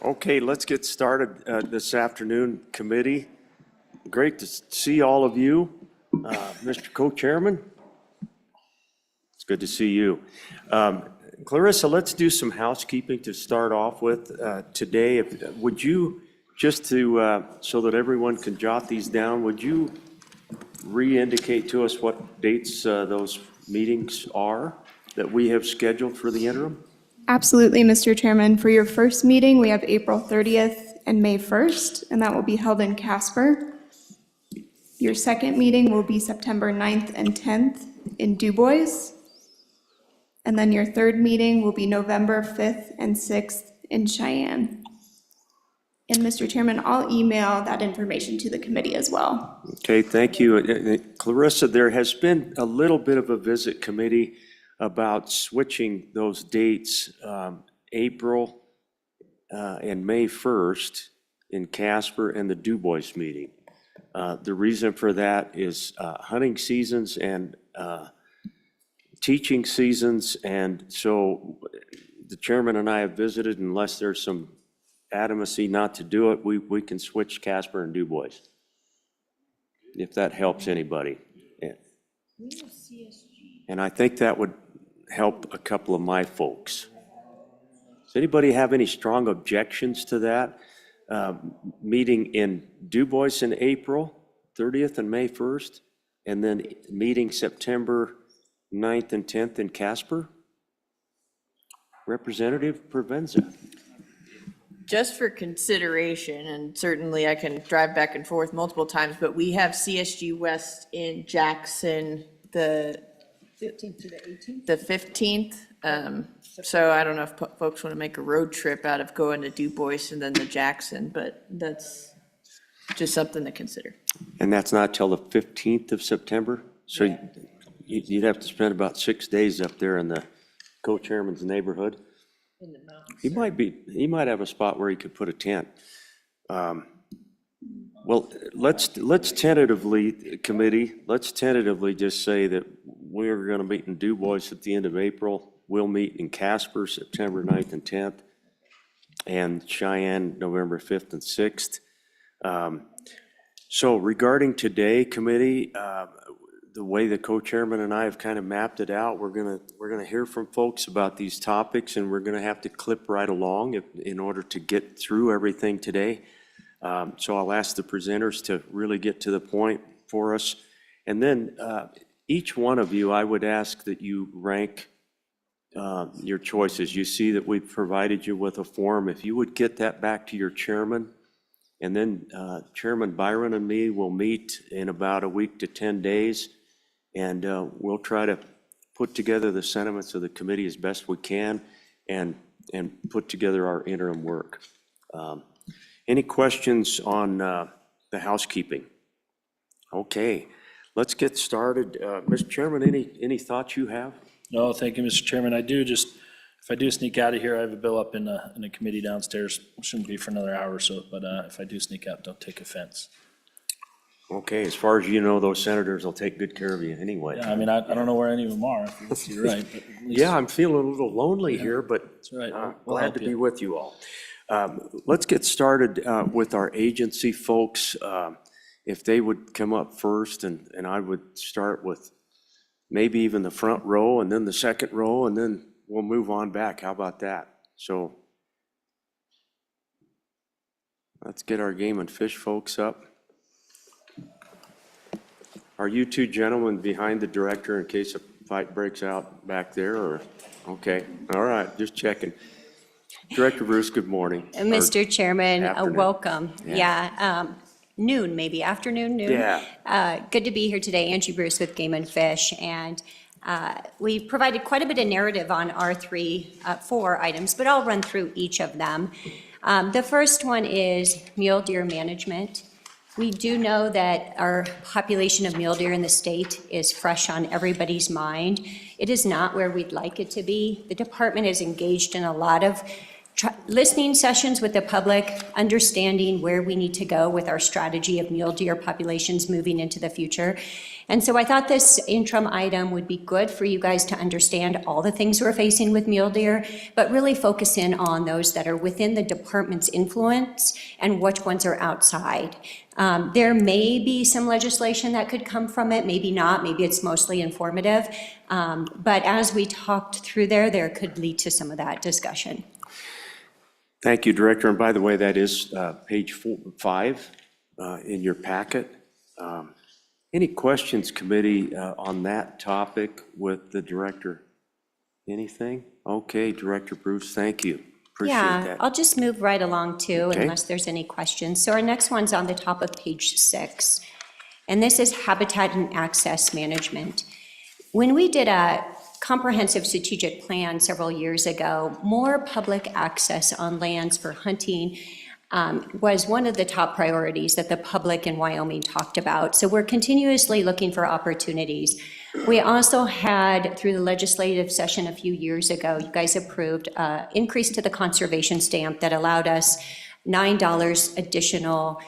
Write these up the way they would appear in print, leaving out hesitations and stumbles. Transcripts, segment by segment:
Okay, let's get started this afternoon, committee. Great to see all of you. Mr. Co-Chairman, it's good to see you. Clarissa, let's do some housekeeping to start off with today. Would you, just to, so that everyone can jot these down, would you re-indicate to us what dates those meetings are that we have scheduled for the interim? Absolutely, Mr. Chairman. For your first meeting, we have April 30th and May 1st, and that will be held in Casper. Your second meeting will be September 9th and 10th in Du Bois. And then your third meeting will be November 5th and 6th in Cheyenne. And Mr. Chairman, I'll email that information to the committee as well. Okay, thank you. Clarissa, there has been a little bit of a visit committee about switching those dates, April and May 1st in Casper and the Du Bois meeting. The reason for that is hunting seasons and teaching seasons, and so the chairman and I have visited. Unless there's some adamancy not to do it, we can switch Casper and Du Bois, if that helps anybody. And I think that would help a couple of my folks. Does anybody have any strong objections to that? Meeting in Du Bois in April 30th and May 1st, and then meeting September 9th and 10th in Casper? Representative Provenza. Just for consideration, and certainly I can drive back and forth multiple times, but we have CSG West in Jackson the 15th to the 18th? The 15th. So I don't know if folks want to make a road trip out of going to Du Bois and then to Jackson, but that's just something to consider. And that's not till the 15th of September? So Yeah. you'd have to spend about 6 days up there in the co-chairman's neighborhood. In the mountains. He might have a spot where he could put a tent. Well, let's tentatively, committee, let's tentatively just say that we're going to meet in Du Bois at the end of April. We'll meet in Casper September 9th and 10th, and Cheyenne November 5th and 6th. So regarding today, committee, the way the co-chairman and I have kind of mapped it out, we're gonna hear from folks about these topics, and we're gonna have to clip right along in order to get through everything today. So I'll ask the presenters to really get to the point for us. And then each one of you, I would ask that you rank your choices. You see that we've provided you with a form. If you would get that back to your chairman, and then Chairman Byron and me will meet in about a week to 10 days, and we'll try to put together the sentiments of the committee as best we can and put together our interim work. Any questions on the housekeeping? Okay, let's get started. Mr. Chairman, any thoughts you have? No, thank you, Mr. Chairman. If I do sneak out of here, I have a bill up in a committee downstairs. Shouldn't be for another hour or so, but if I do sneak out, don't take offense. Okay, as far as you know, those senators will take good care of you anyway. Yeah, I mean, I don't know where any of them are, if you're right. But at least- Yeah, I'm feeling a little lonely here, but That's right. We'll glad help to be you. with you all. Let's get started with our agency folks. If they would come up first, and I would start with maybe even the front row and then the second row, and then we'll move on back. How about that? So let's get our game and fish folks up. Are you two gentlemen behind the director in case a fight breaks out back there, or? Okay, all right, just checking. Director Bruce, good morning. Mr. Chairman, afternoon. welcome. Yeah. Yeah, noon, maybe afternoon, noon. Yeah. Good to be here today. Angie Bruce with Game and Fish, and we provided quite a bit of narrative on our four items, but I'll run through each of them. The first one is mule deer management. We do know that our population of mule deer in the state is fresh on everybody's mind. It is not where we'd like it to be. The department is engaged in a lot of listening sessions with the public, understanding where we need to go with our strategy of mule deer populations moving into the future. And so I thought this interim item would be good for you guys to understand all the things we're facing with mule deer, but really focus in on those that are within the department's influence and which ones are outside. There may be some legislation that could come from it, maybe not, maybe it's mostly informative. But as we talked through there could lead to some of that discussion. Thank you, Director. And by the way, that is page 5 in your packet. Any questions, committee, on that topic with the director? Anything? Okay, Director Bruce, thank you. Appreciate Yeah, that. I'll just move right along too, Okay. unless there's any questions. So our next one's on the top of page 6, and this is habitat and access management. When we did a comprehensive strategic plan several years ago, more public access on lands for hunting was one of the top priorities that the public in Wyoming talked about. So we're continuously looking for opportunities. We also had, through the legislative session a few years ago, you guys approved an increase to the conservation stamp that allowed us $9 additional,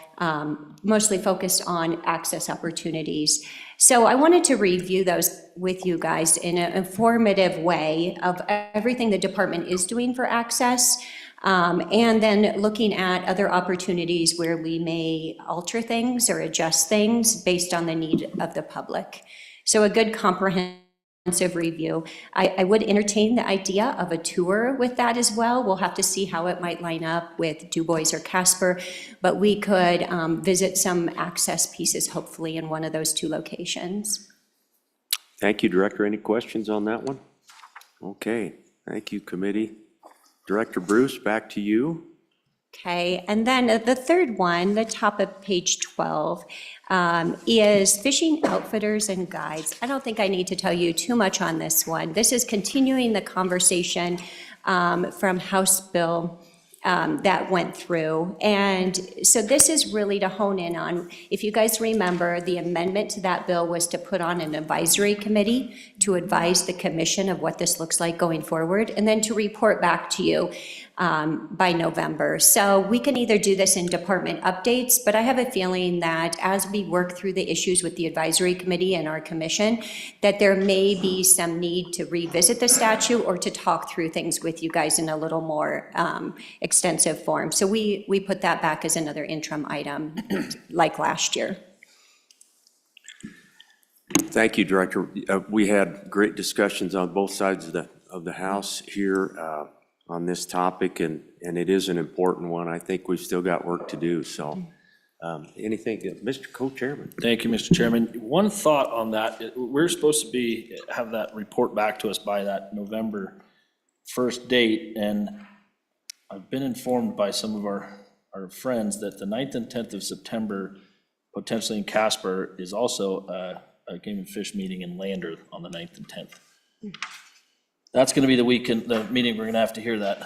mostly focused on access opportunities. So I wanted to review those with you guys in an informative way of everything the department is doing for access, and then looking at other opportunities where we may alter things or adjust things based on the need of the public. So a good comprehensive review. I would entertain the idea of a tour with that as well. We'll have to see how it might line up with Du Bois or Casper, but we could visit some access pieces hopefully in one of those 2 locations. Thank you, Director. Any questions on that one? Okay, thank you, committee. Director Bruce, back to you. Okay, and then the third one, the top of page 12, is fishing outfitters and guides. I don't think I need to tell you too much on this one. This is continuing the conversation from House Bill that went through. And so this is really to hone in on, if you guys remember, the amendment to that bill was to put on an advisory committee to advise the commission of what this looks like going forward, and then to report back to you by November. So we can either do this in department updates, but I have a feeling that as we work through the issues with the advisory committee and our commission, that there may be some need to revisit the statute or to talk through things with you guys in a little more extensive form. So we put that back as another interim item like last year. Thank you, Director. We had great discussions on both sides of the House here on this topic, and it is an important one. I think we've still got work to do, so anything, Mr. Co-Chairman? Thank you, Mr. Chairman. One thought on that, we're supposed to have that report back to us by that November 1st date, and I've been informed by some of our friends that the 9th and 10th of September, potentially in Casper, is also a game and fish meeting in Lander on the 9th and 10th. That's gonna be the meeting we're gonna have to hear that,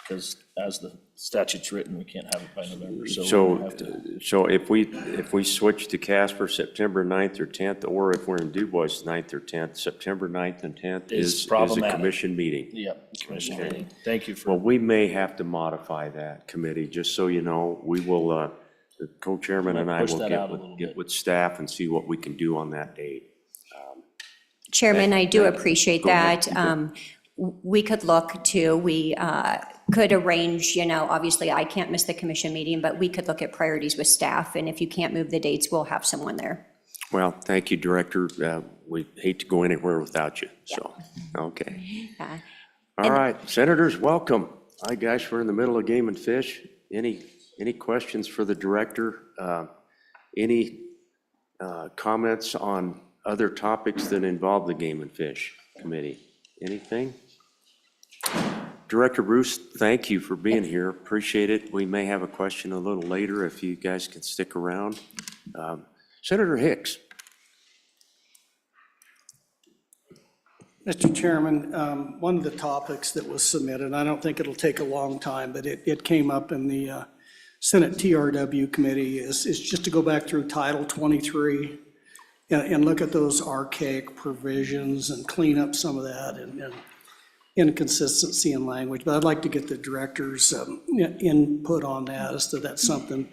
because as the statute's written, we can't have it by November, so. we're gonna have to- So if we switch to Casper September 9th or 10th, or if we're in Du Bois 9th or 10th, September 9th and 10th Is is a problematic. commission meeting. Yep, Commissioner meeting. Thank you Well, for, we may have to modify that, committee, just so you know. We will, the co-chairman and I Push will that out a little get bit. with staff and see what we can do on that date. Chairman, I do appreciate Go ahead. that. We could look to, we could arrange, obviously I can't miss the commission meeting, but we could look at priorities with staff, and if you can't move the dates, we'll have someone there. Well, thank you, Director. We hate to go anywhere without you, so, okay. Yeah. All right, senators, welcome. Hi, guys, we're in the middle of Game and Fish. Any questions for the director? Any comments on other topics that involve the Game and Fish Committee? Anything? Director Bruce, thank you for being here. Appreciate it. We may have a question a little later if you guys can stick around. Senator Hicks. Mr. Chairman, one of the topics that was submitted, I don't think it'll take a long time, but it came up in the Senate TRW committee, is just to go back through Title 23 and look at those archaic provisions and clean up some of that. And inconsistency in language, but I'd like to get the director's input on that, as to that's something.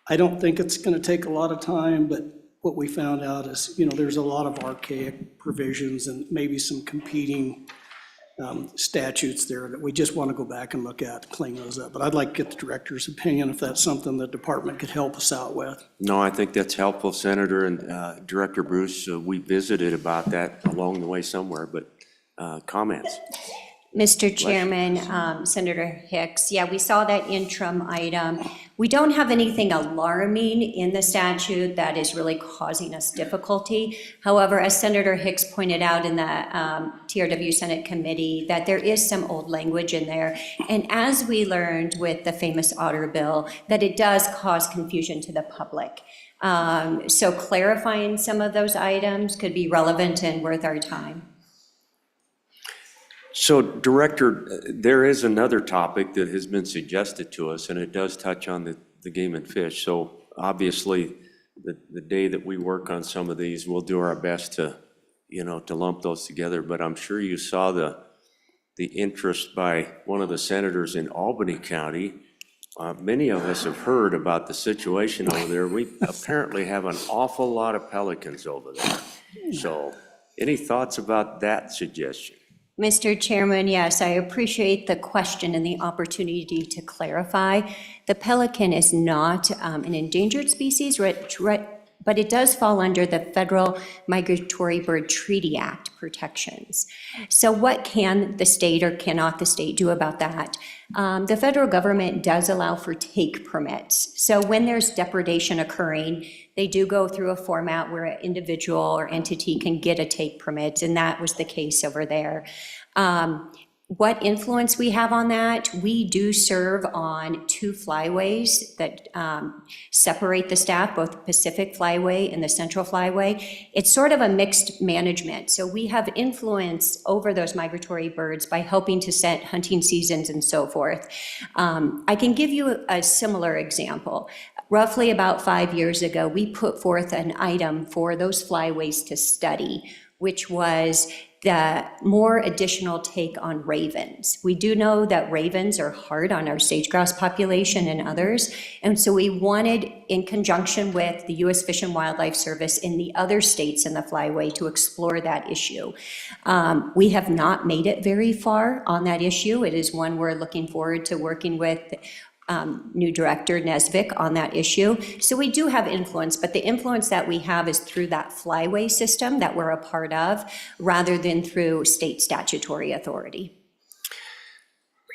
I don't think it's gonna take a lot of time, but what we found out is, there's a lot of archaic provisions and maybe some competing statutes there that we just want to go back and look at, clean those up. But I'd like to get the director's opinion if that's something the department could help us out with. No, I think that's helpful, Senator, and Director Bruce, we visited about that along the way somewhere, but comments? Mr. Chairman, Senator Hicks, yeah, we saw that interim item. We don't have anything alarming in the statute that is really causing us difficulty. However, as Senator Hicks pointed out in the TRW Senate Committee, that there is some old language in there. And as we learned with the famous Otter Bill, that it does cause confusion to the public. So clarifying some of those items could be relevant and worth our time. So, Director, there is another topic that has been suggested to us, and it does touch on the game and fish. So obviously, the day that we work on some of these, we'll do our best to lump those together. But I'm sure you saw the interest by one of the senators in Albany County. Many of us have heard about the situation over there. We apparently have an awful lot of pelicans over there. So any thoughts about that suggestion? Mr. Chairman, yes, I appreciate the question and the opportunity to clarify. The pelican is not an endangered species, but it does fall under the Federal Migratory Bird Treaty Act protections. So what can the state or cannot the state do about that? The federal government does allow for take permits. So when there's depredation occurring, they do go through a format where an individual or entity can get a take permit, and that was the case over there. What influence we have on that? We do serve on 2 flyways that separate the staff, both the Pacific Flyway and the Central Flyway. It's sort of a mixed management. So we have influence over those migratory birds by helping to set hunting seasons and so forth. I can give you a similar example. Roughly about 5 years ago, we put forth an item for those flyways to study, which was the more additional take on ravens. We do know that ravens are hard on our sage-grouse population and others, and so we wanted, in conjunction with the U.S. Fish and Wildlife Service in the other states in the flyway, to explore that issue. We have not made it very far on that issue. It is one we're looking forward to working with new director Nesvik on that issue. So we do have influence, but the influence that we have is through that flyway system that we're a part of, rather than through state statutory authority.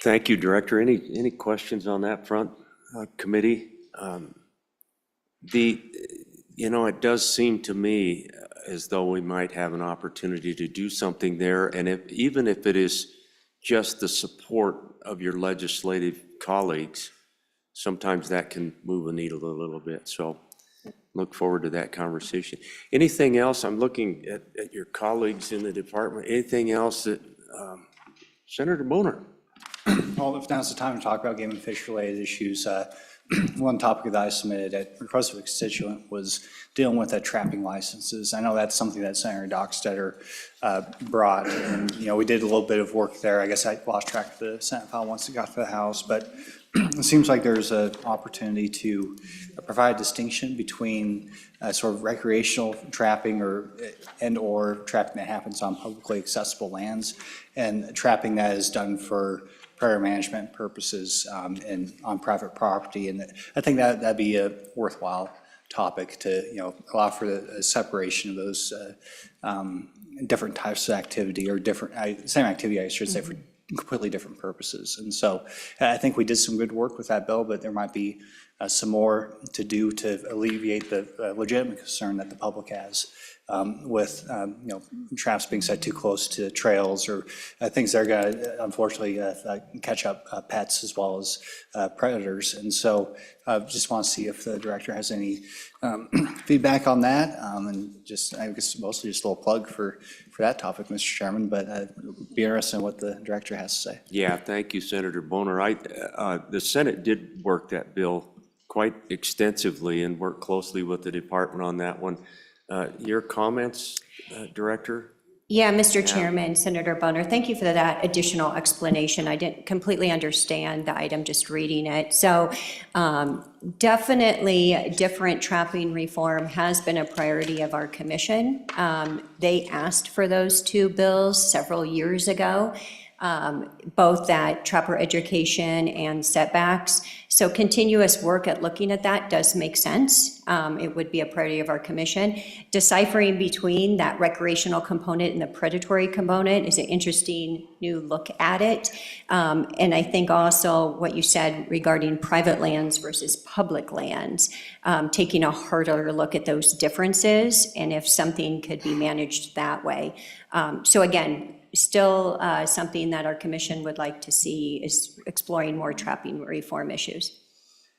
Thank you, Director. Any questions on that front, committee? It does seem to me as though we might have an opportunity to do something there, and even if it is just the support of your legislative colleagues, sometimes that can move a needle a little bit. So look forward to that conversation. Anything else? I'm looking at your colleagues in the department. Anything else that, Senator Boner? Well, if now's the time to talk about game and fish related issues, one topic that I submitted at request of a constituent was dealing with the trapping licenses. I know that's something that Senator Dockstader brought, and we did a little bit of work there. I guess I lost track of the Senate file once it got to the House, but it seems like there's an opportunity to provide a distinction between sort of recreational trapping or trapping that happens on publicly accessible lands and trapping that is done for predator management purposes and on private property. And I think that'd be a worthwhile topic to allow for the separation of those different types of activity, or same activity, I should say, for completely different purposes. And so I think we did some good work with that bill, but there might be some more to do to alleviate the legitimate concern that the public has with traps being set too close to trails or things that are going to unfortunately catch up pets as well as predators. And so just want to see if the director has any feedback on that, and I guess mostly just a little plug for that topic, Mr. Chairman, but be interested in what the director has to say. Yeah, thank you, Senator Boner. The Senate did work that bill quite extensively and worked closely with the department on that one. Your comments, Director? Yeah, Mr. Chairman, Senator Bonner, thank you for that additional explanation. I didn't completely understand the item just reading it. So definitely different trapping reform has been a priority of our commission. They asked for those two bills several years ago, both that trapper education and setbacks. So continuous work at looking at that does make sense. It would be a priority of our commission. Deciphering between that recreational component and the predatory component is an interesting new look at it. And I think also what you said regarding private lands versus public lands, taking a harder look at those differences and if something could be managed that way. So again, still something that our commission would like to see is exploring more trapping reform issues.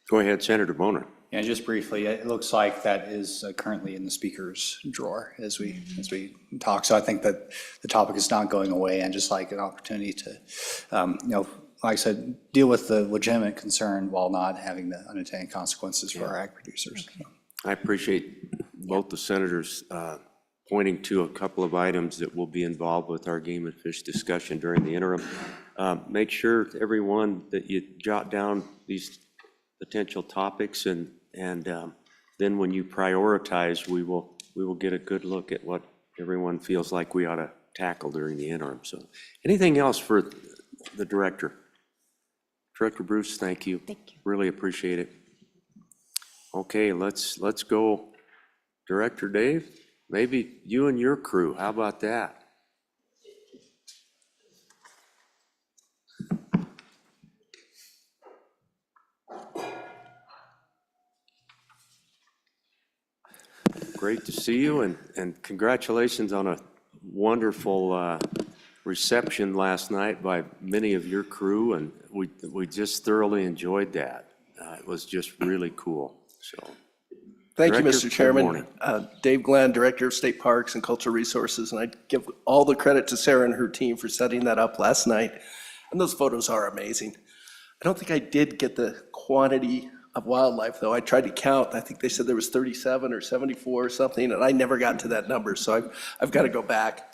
Go ahead, Senator Bonner. Yeah, just briefly, it looks like that is currently in the speaker's drawer as we talk. So I think that the topic is not going away, and just like an opportunity to, like I said, deal with the legitimate concern while not having the unintended consequences for our ag producers. Okay. I appreciate both the senators pointing to a couple of items that will be involved with our game and fish discussion during the interim. Make sure, everyone, that you jot down these potential topics, and then when you prioritize, we will get a good look at what everyone feels like we ought to tackle during the interim. So anything else for the director? Director Bruce, thank you. Thank you. Really appreciate it. Okay, let's go. Director Dave, maybe you and your crew, how about that? Great to see you, and congratulations on a wonderful reception last night by many of your crew, and we just thoroughly enjoyed that. It was just really cool, so. Thank you, Director, Mr. good Chairman. morning. Dave Glenn, Director of State Parks and Cultural Resources, and I give all the credit to Sarah and her team for setting that up last night. And those photos are amazing. I don't think I did get the quantity of wildlife, though. I tried to count. I think they said there was 37 or 74 or something, and I never got to that number, so I've got to go back.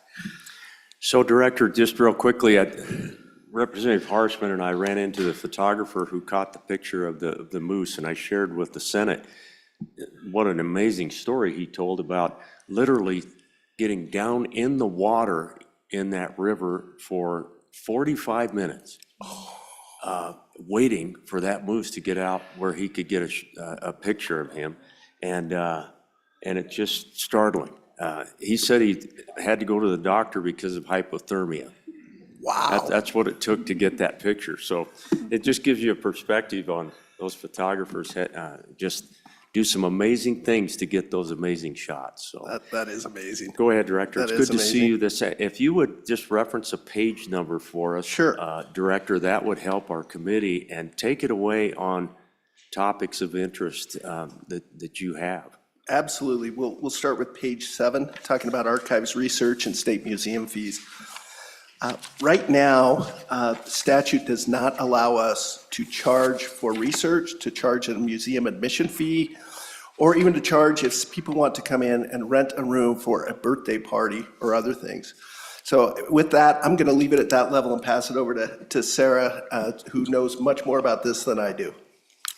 So, Director, just real quickly, Representative Harshman and I ran into the photographer who caught the picture of the moose, and I shared with the Senate what an amazing story he told about literally getting down in the water in that river for 45 minutes, waiting for that moose to get out where he could get a picture of him, and it's just startling. He said he had to go to the doctor because of hypothermia. Wow. That's what it took to get that picture. So it just gives you a perspective on those photographers just do some amazing things to get those amazing shots. So That is amazing. go ahead, Director. That It's is good to see amazing. you. If you would just reference a page number for us. Sure. Director, that would help our committee, and take it away on topics of interest that you have. Absolutely. We'll start with page 7, talking about archives research and state museum fees. Right now, statute does not allow us to charge for research, to charge a museum admission fee, or even to charge if people want to come in and rent a room for a birthday party or other things. So with that, I'm going to leave it at that level and pass it over to Sarah, who knows much more about this than I do.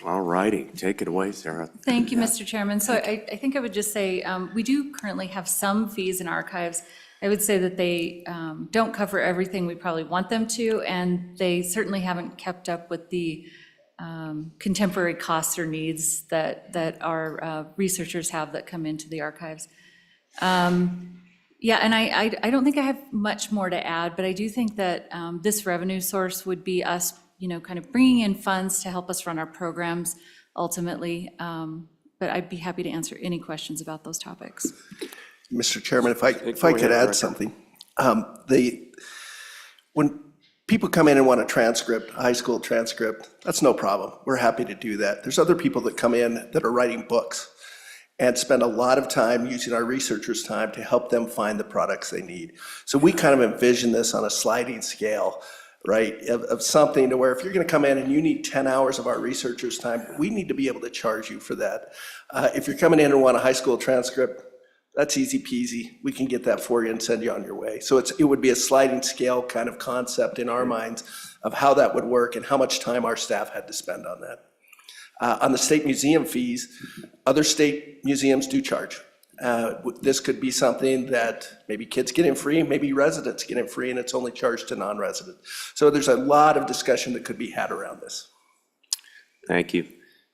All righty, take it away, Sarah. Thank you, Mr. Chairman. So I think I would just say, we do currently have some fees in archives. I would say that they don't cover everything we probably want them to, and they certainly haven't kept up with the contemporary costs or needs that our researchers have that come into the archives. Yeah, and I don't think I have much more to add, but I do think that this revenue source would be us, kind of bringing in funds to help us run our programs ultimately. But I'd be happy to answer any questions about those topics. Mr. Chairman, if I Go could ahead, add Director. something. When people come in and want a transcript, a high school transcript, that's no problem. We're happy to do that. There's other people that come in that are writing books and spend a lot of time using our researchers' time to help them find the products they need. So we kind of envision this on a sliding scale, right, of something to where if you're going to come in and you need 10 hours of our researchers' time, we need to be able to charge you for that. If you're coming in and want a high school transcript, That's easy peasy. We can get that for you and send you on your way. So it would be a sliding scale kind of concept in our minds of how that would work and how much time our staff had to spend on that. On the state museum fees, other state museums do charge. This could be something that maybe kids get in free, maybe residents get in free, and it's only charged to non-residents. So there's a lot of discussion that could be had around this. Thank you.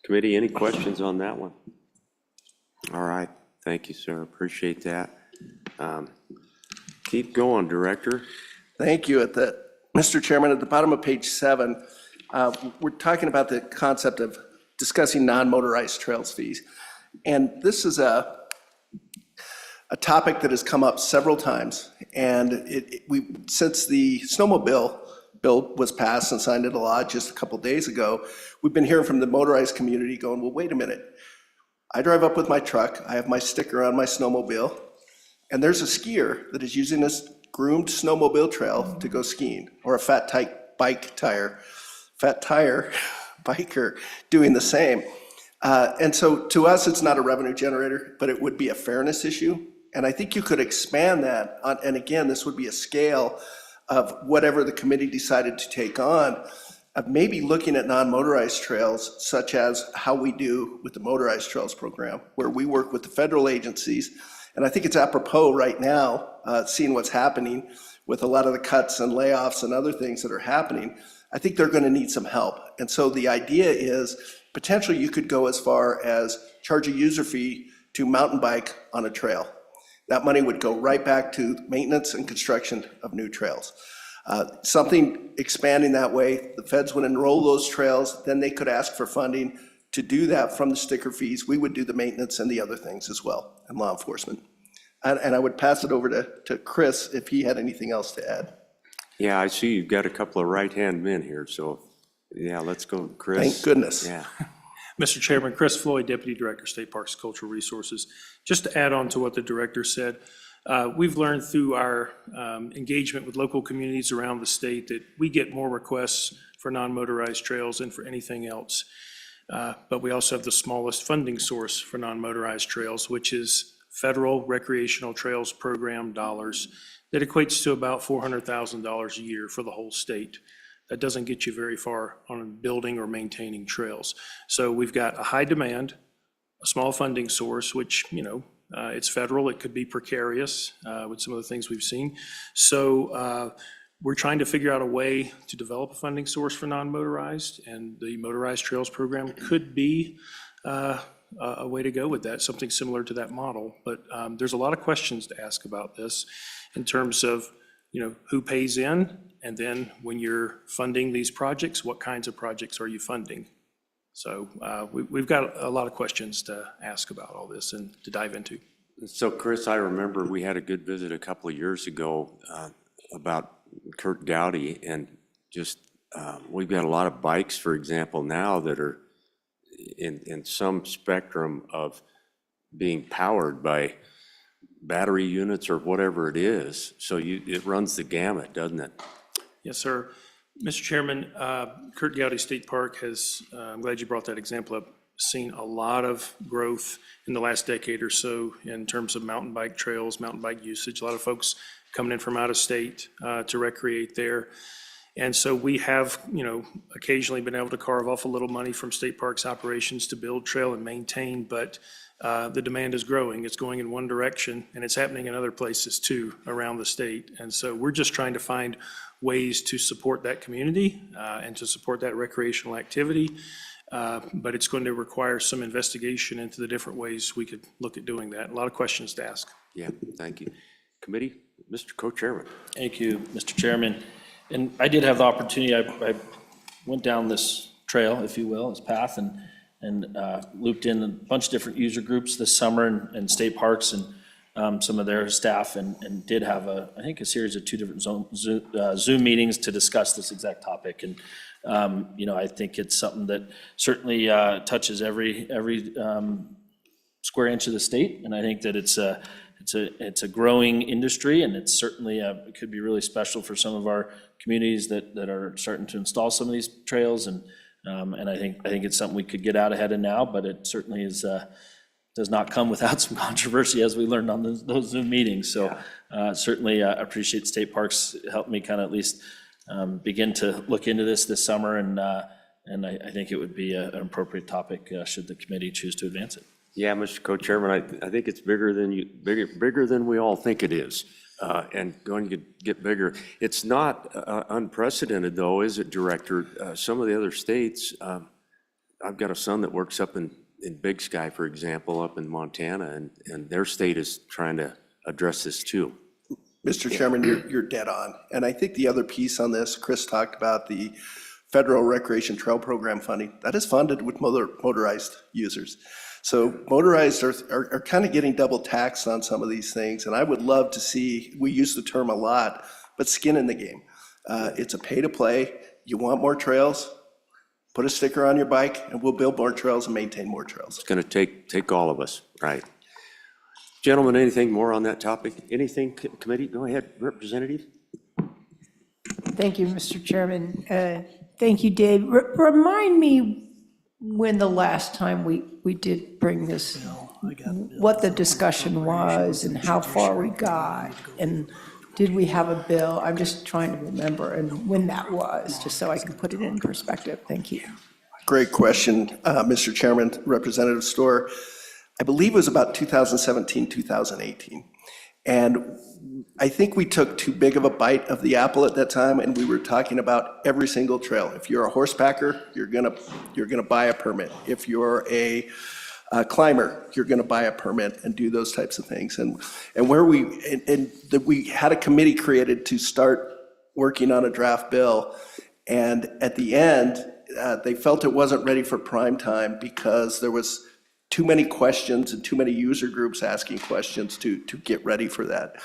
Committee, any questions on that one? All right, thank you, sir, appreciate that. Keep going, Director. Thank you. Mr. Chairman, at the bottom of page 7, we're talking about the concept of discussing non-motorized trails fees. And this is a topic that has come up several times. And since the snowmobile bill was passed and signed into law just a couple days ago, we've been hearing from the motorized community going, well, wait a minute. I drive up with my truck, I have my sticker on my snowmobile, and there's a skier that is using this groomed snowmobile trail to go skiing, or a fat tire biker doing the same. And so to us, it's not a revenue generator, but it would be a fairness issue. And I think you could expand that, and again, this would be a scale of whatever the committee decided to take on, of maybe looking at non-motorized trails, such as how we do with the motorized trails program, where we work with the federal agencies. And I think it's apropos right now, seeing what's happening with a lot of the cuts and layoffs and other things that are happening. I think they're going to need some help. And so the idea is potentially you could go as far as charge a user fee to mountain bike on a trail. That money would go right back to maintenance and construction of new trails. Something expanding that way, the feds would enroll those trails, then they could ask for funding to do that from the sticker fees. We would do the maintenance and the other things as well, and law enforcement. And I would pass it over to Chris if he had anything else to add. Yeah, I see you've got a couple of right-hand men here, so, yeah, let's go, Chris. Thank goodness. Yeah. Mr. Chairman, Chris Floyd, Deputy Director, State Parks Cultural Resources. Just to add on to what the director said, we've learned through our engagement with local communities around the state that we get more requests for non-motorized trails than for anything else. But we also have the smallest funding source for non-motorized trails, which is federal recreational trails program dollars. That equates to about $400,000 a year for the whole state. That doesn't get you very far on building or maintaining trails. So we've got a high demand, a small funding source, which, it's federal, it could be precarious with some of the things we've seen. So we're trying to figure out a way to develop a funding source for non-motorized, and the motorized trails program could be a way to go with that, something similar to that model. But there's a lot of questions to ask about this in terms of, who pays in, and then when you're funding these projects, what kinds of projects are you funding? So we've got a lot of questions to ask about all this and to dive into. So Chris, I remember we had a good visit a couple of years ago about Kurt Gowdy, and just we've got a lot of bikes, for example, now that are in some spectrum of being powered by battery units or whatever it is. So it runs the gamut, doesn't it? Yes, sir. Mr. Chairman, Kurt Gowdy State Park has, I'm glad you brought that example up, seen a lot of growth in the last decade or so in terms of mountain bike trails, mountain bike usage. A lot of folks coming in from out of state to recreate there. And so we have, occasionally been able to carve off a little money from state parks operations to build trail and maintain, but the demand is growing. It's going in one direction, and it's happening in other places too around the state. And so we're just trying to find ways to support that community and to support that recreational activity. But it's going to require some investigation into the different ways we could look at doing that. A lot of questions to ask. Yeah, thank you. Committee, Mr. Co-Chairman. Thank you, Mr. Chairman. And I did have the opportunity, I went down this trail, if you will, this path, and looped in a bunch of different user groups this summer and state parks and some of their staff, and did have I think a series of 2 different Zoom meetings to discuss this exact topic. And I think it's something that certainly touches every square inch of the state, and I think that it's a growing industry, and it's certainly it could be really special for some of our communities that are starting to install some of these trails, and I think it's something we could get out ahead of now, but it certainly is does not come without some controversy, as we learned on those Zoom meetings. So certainly appreciate State Parks helped me kind of at least begin to look into this summer, and I think it would be an appropriate topic should the committee choose to advance it. Yeah, Mr. Co-Chairman, I think it's bigger than we all think it is, and going to get bigger. It's not unprecedented, though, is it, Director? Some of the other states, I've got a son that works up in Big Sky, for example, up in Montana, and their state is trying to address this too. Mr. Chairman, you're dead on. And I think the other piece on this, Chris talked about the Federal Recreation Trail Program funding. That is funded with motorized users. So motorized are kind of getting double taxed on some of these things. And I would love to see, we use the term a lot, but skin in the game. It's a pay to play. You want more trails? Put a sticker on your bike and we'll build more trails and maintain more trails. It's going to take all of us, right? Gentlemen, anything more on that topic? Anything, committee? Go ahead, Representative. Thank you, Mr. Chairman. Thank you, Dave. Remind me when the last time we did bring this, what the discussion was and how far we got, and did we have a bill? I'm just trying to remember and when that was, just so I can put it in perspective. Thank you. Great question, Mr. Chairman, Representative Storr. I believe it was about 2017, 2018. And I think we took too big of a bite of the apple at that time, and we were talking about every single trail. If you're a horsebacker, you're gonna buy a permit. If you're a climber, you're gonna buy a permit and do those types of things. And where we had a committee created to start working on a draft bill, and at the end, they felt it wasn't ready for prime time because there was too many questions and too many user groups asking questions to get ready for that.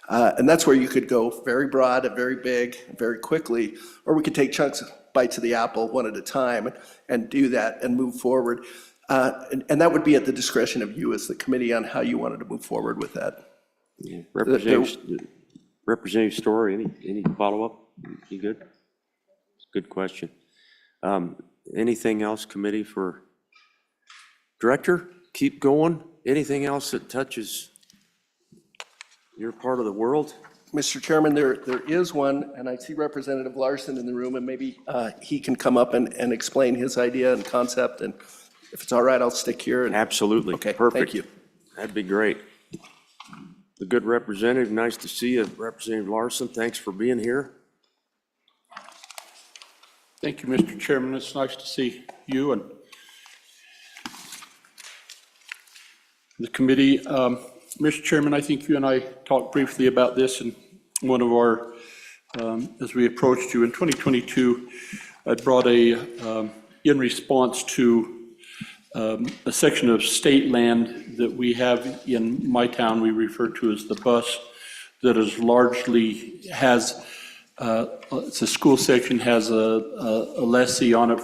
And that's where you could go very broad and very big, very quickly, or we could take chunks, bites of the apple one at a time and do that and move forward. And that would be at the discretion of you as the committee on how you wanted to move forward with that. Yeah. Representative Storr, any follow-up? You good? Good question. Anything else, committee, for Director? Keep going. Anything else that touches your part of the world? Mr. Chairman, there is one, and I see Representative Larson in the room, and maybe he can come up and explain his idea and concept, and if it's all right, I'll stick here. Absolutely. Okay, Perfect. thank you. That'd be great. The good representative, nice to see you. Representative Larson, thanks for being here. Thank you, Mr. Chairman. It's nice to see you and the committee. Mr. Chairman, I think you and I talked briefly about this in one of our, as we approached you in 2022, I brought in response to a section of state land that we have in my town, we refer to as the bus, that is largely has, it's a school section, has a lessee on it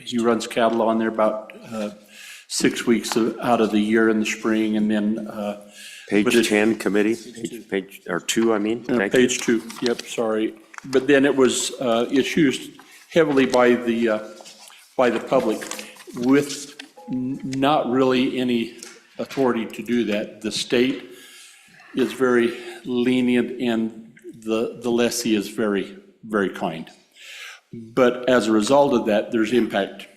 he runs cattle on there about 6 weeks out of the year in the spring, and then. Page 10, committee, page, or 2, I mean. Page 2, yep, sorry. But then it's used heavily by the public with not really any authority to do that. The state is very lenient and the lessee is very, very kind. But as a result of that, there's impact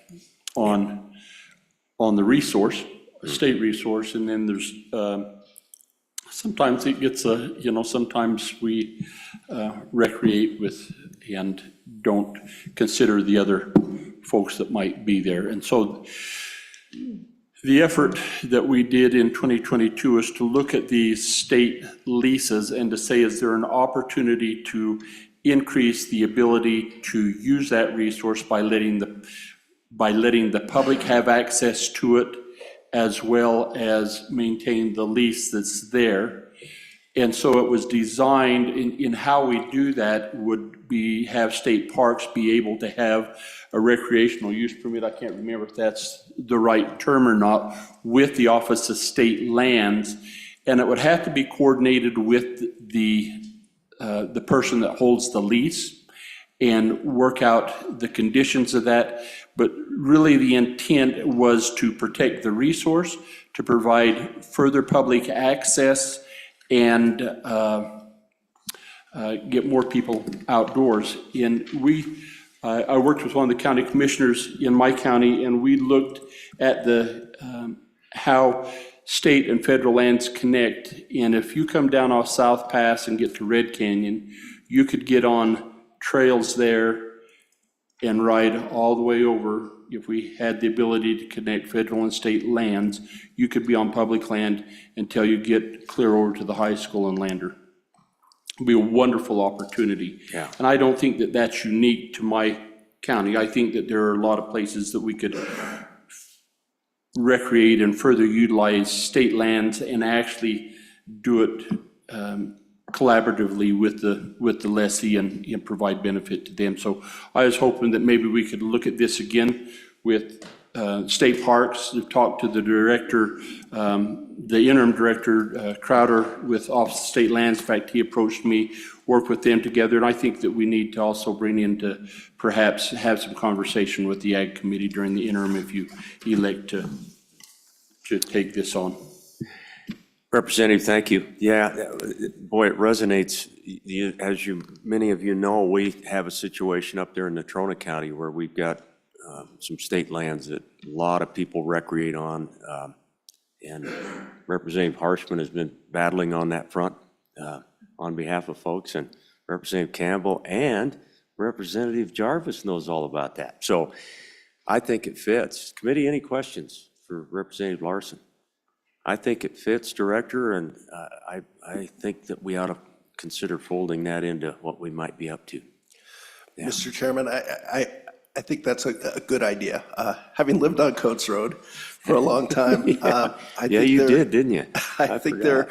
on the resource, state resource, and then there's, sometimes it gets sometimes we recreate with and don't consider the other folks that might be there. And so the effort that we did in 2022 is to look at these state leases and to say, is there an opportunity to increase the ability to use that resource by letting the public have access to it, as well as maintain the lease that's there. And so it was designed in how we do that would be have state parks be able to have a recreational use permit. I can't remember if that's the right term or not, with the Office of State Lands. And it would have to be coordinated with the person that holds the lease and work out the conditions of that. But really the intent was to protect the resource, to provide further public access and get more people outdoors. And I worked with one of the county commissioners in my county, and we looked at how state and federal lands connect. And if you come down off South Pass and get to Red Canyon, you could get on trails there and ride all the way over. If we had the ability to connect federal and state lands, you could be on public land until you get clear over to the high school in Lander. It'd be a wonderful opportunity. Yeah. And I don't think that that's unique to my county. I think that there are a lot of places that we could recreate and further utilize state lands and actually do it collaboratively with the lessee and provide benefit to them. So I was hoping that maybe we could look at this again with state parks. We've talked to the director, the interim director, Crowder, with Office of State Lands. In fact, he approached me, work with them together, and I think that we need to also bring in to perhaps have some conversation with the Ag Committee during the interim if you elect to take this on. Representative, thank you. Yeah, boy, it resonates. As many of you know, we have a situation up there in Natrona County where we've got some state lands that a lot of people recreate on. And Representative Harshman has been battling on that front on behalf of folks, and Representative Campbell and Representative Jarvis knows all about that. So I think it fits. Committee, any questions for Representative Larson? I think it fits, Director, and I think that we ought to consider folding that into what we might be up to. Yeah. Mr. Chairman, I think that's a good idea. Having lived on Coates Road for a long time, I Yeah, think you did, didn't you? I think there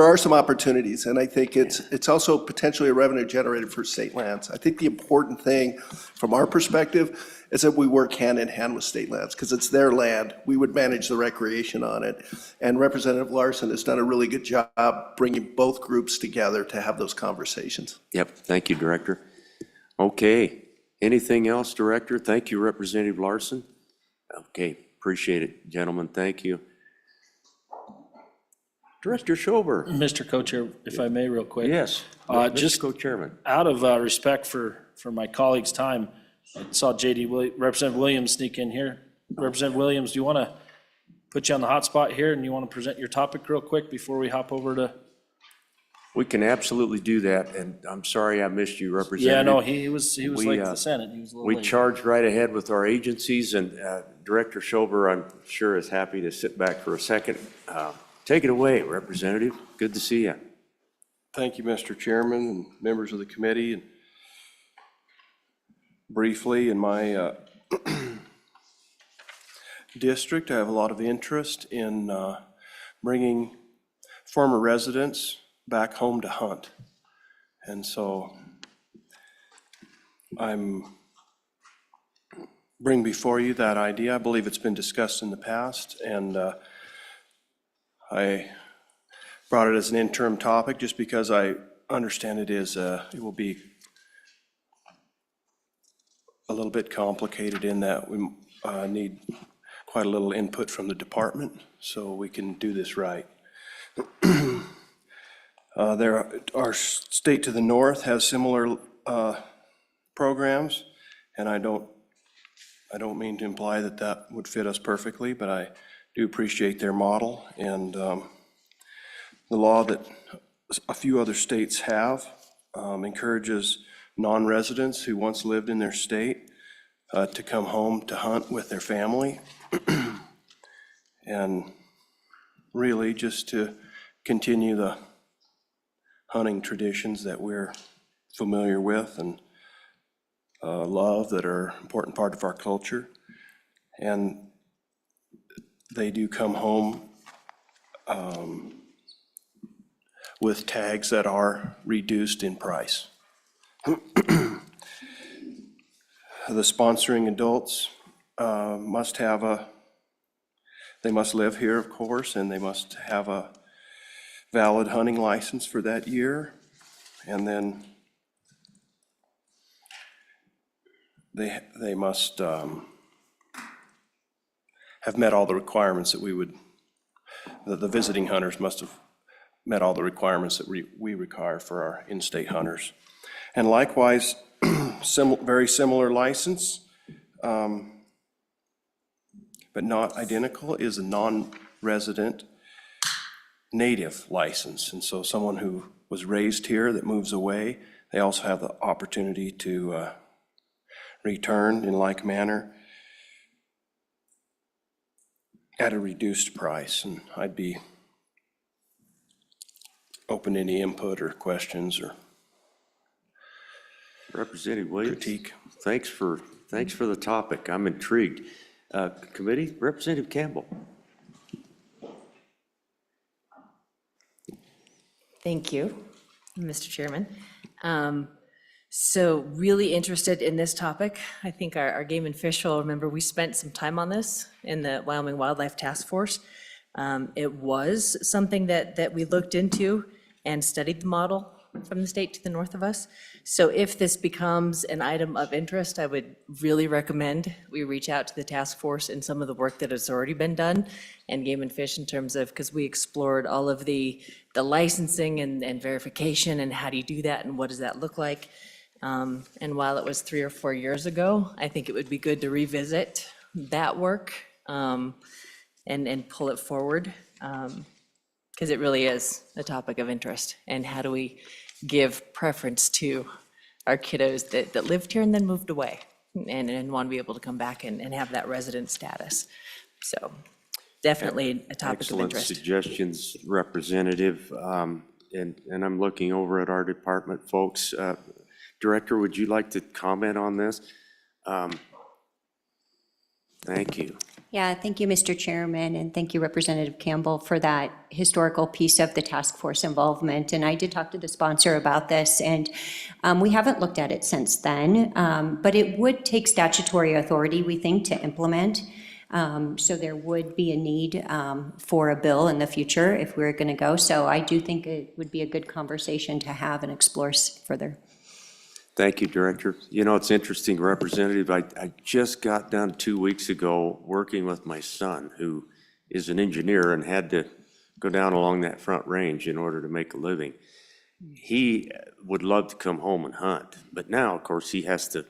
are some opportunities, and I think it's also potentially a revenue generator for state lands. I think the important thing from our perspective is that we work hand in hand with state lands, because it's their land. We would manage the recreation on it. And Representative Larson has done a really good job bringing both groups together to have those conversations. Yep, thank you, Director. Okay, anything else, Director? Thank you, Representative Larson. Okay, appreciate it, gentlemen, thank you. Director Schober. Mr. Co-Chair, if I may, real quick. Yes, Just Mr. Co-Chairman. out of respect for my colleagues' time, I saw Representative Williams sneak in here. Representative Williams, do you want to put you on the hot spot here, and you want to present your topic real quick before we hop over to? We can absolutely do that, and I'm sorry I missed you, Representative. Yeah, no, he was We, like the Senate. He was a little We late. charged right ahead with our agencies, and Director Schober, I'm sure, is happy to sit back for a second. Take it away, Representative. Good to see you. Thank you, Mr. Chairman and members of the committee. And briefly, in my district, I have a lot of interest in bringing former residents back home to hunt. And so I'm bring before you that idea. I believe it's been discussed in the past, and I brought it as an interim topic just because I understand it will be a little bit complicated in that we need quite a little input from the department so we can do this right. Our state to the north has similar programs, and I don't mean to imply that that would fit us perfectly, but I do appreciate their model, and the law that a few other states have encourages non-residents who once lived in their state to come home to hunt with their family, and really just to continue the hunting traditions that we're familiar with and love, that are an important part of our culture. And they do come home with tags that are reduced in price. The sponsoring adults they must live here, of course, and they must have a valid hunting license for that year. And then they must have met all the requirements that we would the visiting hunters must have met all the requirements that we require for our in-state hunters. And likewise, very similar license, but not identical, is a non-resident native license. And so someone who was raised here that moves away, they also have the opportunity to return in like manner at a reduced price. And I'd be open to any input or questions or Representative Williams. critique. Thanks for the topic. I'm intrigued. Committee, Representative Campbell. Thank you, Mr. Chairman. So really interested in this topic. I think our Game and Fish will remember we spent some time on this in the Wyoming Wildlife Task Force. It was something that we looked into and studied the model from the state to the north of us. So if this becomes an item of interest, I would really recommend we reach out to the task force and some of the work that has already been done and Game and Fish in terms of, because we explored all of the licensing and verification and how do you do that and what does that look like. And while it was 3 or 4 years ago, I think it would be good to revisit that work and pull it forward, because it really is a topic of interest. And how do we give preference to our kiddos that lived here and then moved away and want to be able to come back and have that resident status? So definitely a topic of interest. Excellent suggestions, Representative. And I'm looking over at our department folks. Director, would you like to comment on this? Thank you. Yeah, thank you, Mr. Chairman, and thank you, Representative Campbell, for that historical piece of the task force involvement. And I did talk to the sponsor about this, and we haven't looked at it since then, but it would take statutory authority, we think, to implement. So there would be a need for a bill in the future if we were going to go. So I do think it would be a good conversation to have and explore further. Thank you, Director. You know, it's interesting, Representative, I just got done 2 weeks ago working with my son, who is an engineer and had to go down along that front range in order to make a living. He would love to come home and hunt, but now, of course, he has to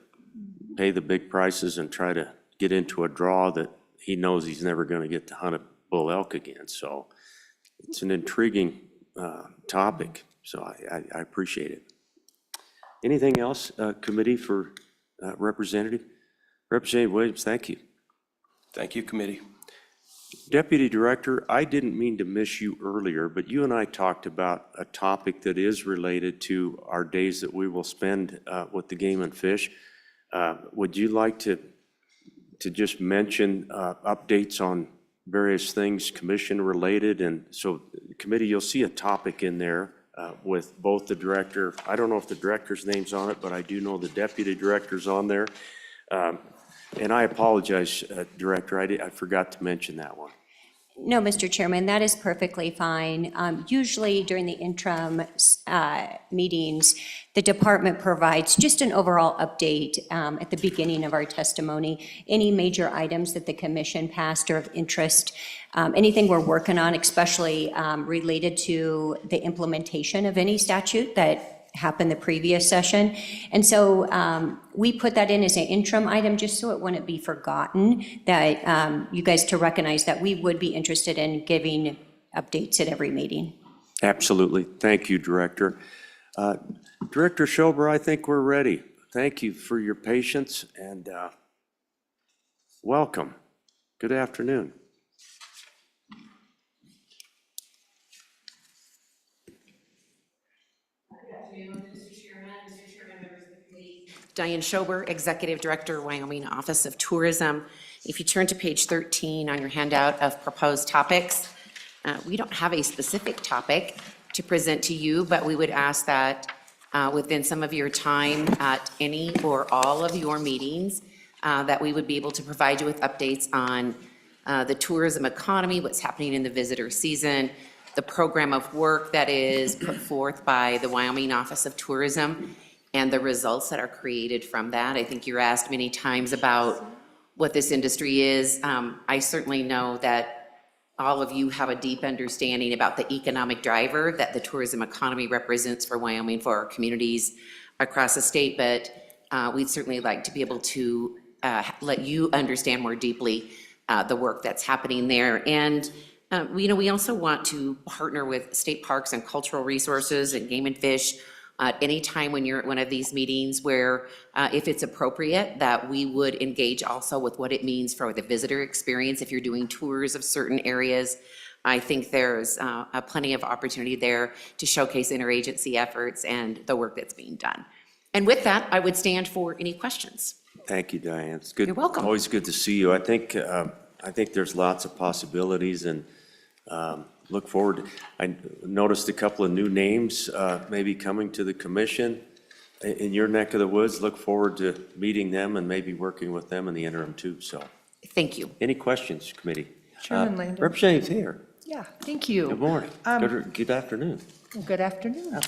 pay the big prices and try to get into a draw that he knows he's never going to get to hunt a bull elk again. So it's an intriguing topic, so I appreciate it. Anything else, committee, for Representative? Representative Williams, thank you. Thank you, committee. Deputy Director, I didn't mean to miss you earlier, but you and I talked about a topic that is related to our days that we will spend with the Game and Fish. Would you like to just mention updates on various things commission-related? And so, committee, you'll see a topic in there with both the director. I don't know if the director's name's on it, but I do know the deputy director's on there. And I apologize, Director, I forgot to mention that one. No, Mr. Chairman, that is perfectly fine. Usually during the interim meetings, the department provides just an overall update at the beginning of our testimony. Any major items that the commission passed or of interest, anything we're working on, especially related to the implementation of any statute that happened the previous session. And so we put that in as an interim item just so it wouldn't be forgotten, that you guys to recognize that we would be interested in giving updates at every meeting. Absolutely. Thank you, Director. Director Schober, I think we're ready. Thank you for your patience and welcome. Good afternoon. Diane Schober, Executive Director, Wyoming Office of Tourism. If you turn to page 13 on your handout of proposed topics, we don't have a specific topic to present to you, but we would ask that within some of your time at any or all of your meetings, that we would be able to provide you with updates on the tourism economy, what's happening in the visitor season, the program of work that is put forth by the Wyoming Office of Tourism, and the results that are created from that. I think you're asked many times about what this industry is. I certainly know that all of you have a deep understanding about the economic driver that the tourism economy represents for Wyoming, for our communities across the state, but we'd certainly like to be able to let you understand more deeply the work that's happening there. And we also want to partner with state parks and cultural resources and Game and Fish anytime when you're at one of these meetings where, if it's appropriate, that we would engage also with what it means for the visitor experience. If you're doing tours of certain areas, I think there's plenty of opportunity there to showcase interagency efforts and the work that's being done. And with that, I would stand for any questions. Thank you, Diane. It's good. You're welcome. Always good to see you. I think there's lots of possibilities, and look forward. I noticed a couple of new names maybe coming to the commission in your neck of the woods. Look forward to meeting them and maybe working with them in the interim too. So, thank you. Any questions, committee? Chairman Landon. Representative Thayer. Yeah, thank you. Good morning. Good afternoon. Good afternoon.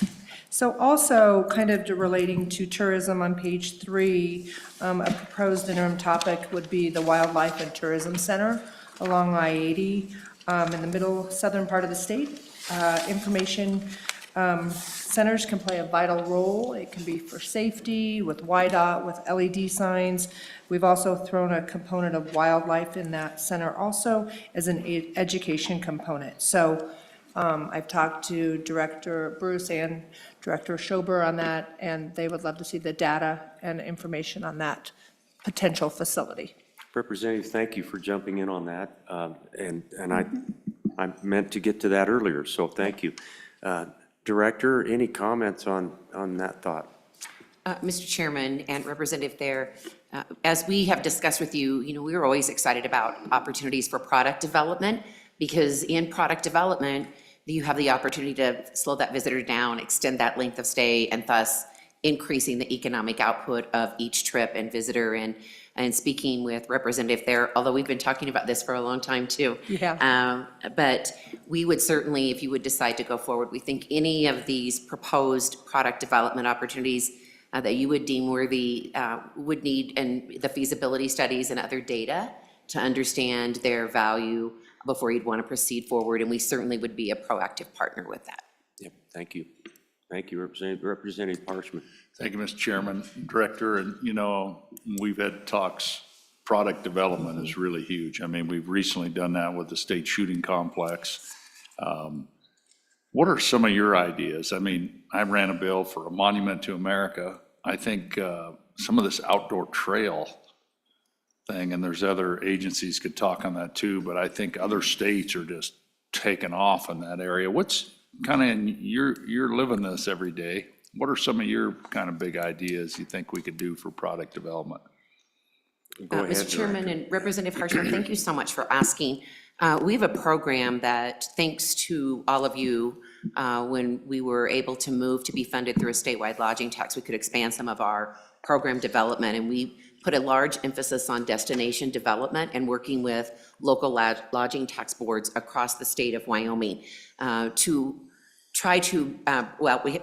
So also kind of relating to tourism on page 3, a proposed interim topic would be the Wildlife and Tourism Center along I-80 in the middle southern part of the state. Information centers can play a vital role. It can be for safety, with YDOT, with LED signs. We've also thrown a component of wildlife in that center also as an education component. So I've talked to Director Bruce and Director Schober on that, and they would love to see the data and information on that potential facility. Representative, thank you for jumping in on that. And I meant to get to that earlier, so thank you. Director, any comments on that thought? Mr. Chairman and Representative Thayer, as we have discussed with you, we are always excited about opportunities for product development, because in product development, you have the opportunity to slow that visitor down, extend that length of stay, and thus increasing the economic output of each trip and visitor. And speaking with Representative Thayer, although we've been talking about this for a long time too. Yeah. But we would certainly, if you would decide to go forward, we think any of these proposed product development opportunities that you would deem worthy would need, and the feasibility studies and other data to understand their value before you'd want to proceed forward, and we certainly would be a proactive partner with that. Yep, thank you. Thank you, Representative Parchman. Thank you, Mr. Chairman, Director, and we've had talks, product development is really huge. I mean, we've recently done that with the state shooting complex. What are some of your ideas? I mean, I ran a bill for a monument to America. I think some of this outdoor trail thing, and there's other agencies could talk on that too, but I think other states are just taking off in that area. What's kind of, you're living this every day. What are some of your kind of big ideas you think we could do for product development? Go ahead, Mr. Chairman Director. and Representative Harshman, thank you so much for asking. We have a program that, thanks to all of you, when we were able to move to be funded through a statewide lodging tax, we could expand some of our program development, and we put a large emphasis on destination development and working with local lodging tax boards across the state of Wyoming to try to,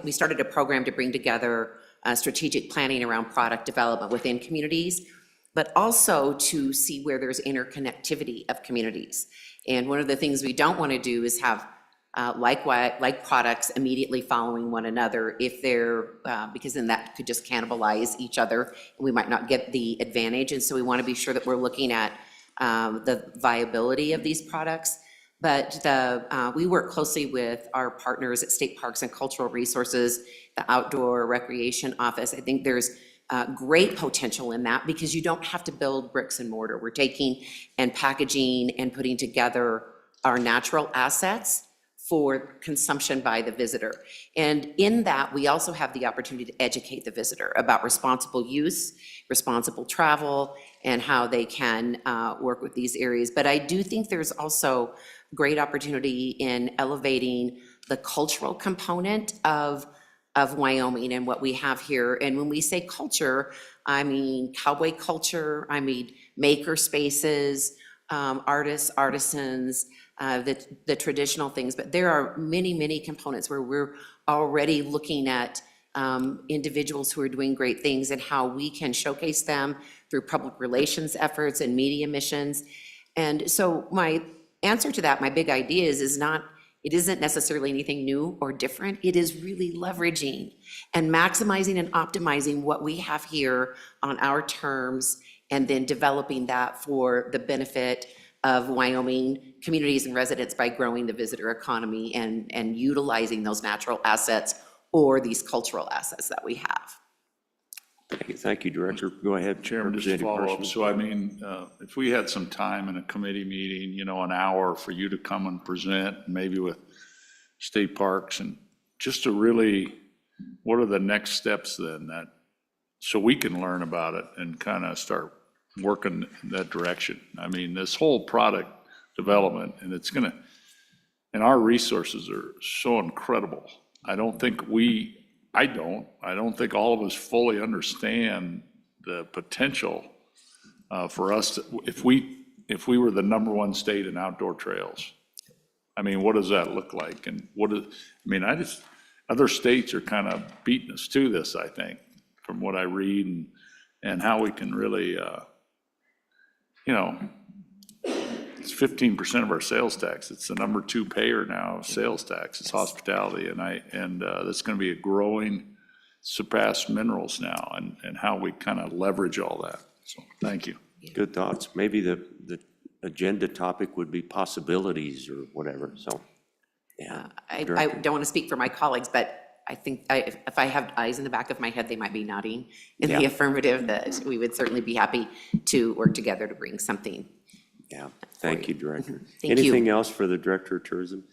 we started a program to bring together strategic planning around product development within communities, but also to see where there's interconnectivity of communities. And one of the things we don't want to do is have like products immediately following one another if they're, because then that could just cannibalize each other, and we might not get the advantage. And so we want to be sure that we're looking at the viability of these products. But we work closely with our partners at State Parks and Cultural Resources, the Outdoor Recreation Office. I think there's great potential in that, because you don't have to build bricks and mortar. We're taking and packaging and putting together our natural assets for consumption by the visitor. And in that, we also have the opportunity to educate the visitor about responsible use, responsible travel, and how they can work with these areas. But I do think there's also great opportunity in elevating the cultural component of Wyoming and what we have here. And when we say culture, I mean cowboy culture, I mean maker spaces, artists, artisans, the traditional things. But there are many, many components where we're already looking at individuals who are doing great things and how we can showcase them through public relations efforts and media missions. And so my answer to that, my big idea is not, it isn't necessarily anything new or different. It is really leveraging and maximizing and optimizing what we have here on our terms, and then developing that for the benefit of Wyoming communities and residents by growing the visitor economy and utilizing those natural assets or these cultural assets that we have. Thank you, Director. Go ahead. Chairman, just to Representative follow up, Pershing. so I mean, if we had some time in a committee meeting, an hour for you to come and present, maybe with state parks, and just to really, what are the next steps then so we can learn about it and kind of start working in that direction. I mean, this whole product development, and and our resources are so incredible. I don't think all of us fully understand the potential for us to, if we were the #1 state in outdoor trails. I mean, what does that look like? And other states are kind of beating us to this, I think, from what I read, and how we can really, it's 15% of our sales tax. It's the #2 payer now of sales tax. It's hospitality, and that's going to be a growing, surpass minerals now, and how we kind of leverage all that. So, thank you. Good thoughts. Maybe the agenda topic would be possibilities or whatever, so, yeah. I don't want to speak for my colleagues, but I think if I have eyes in the back of my head, they might be nodding in the affirmative, that we would certainly be happy to work together to bring something. Yeah, thank you, Director. Thank you. Anything else for the Director of Tourism?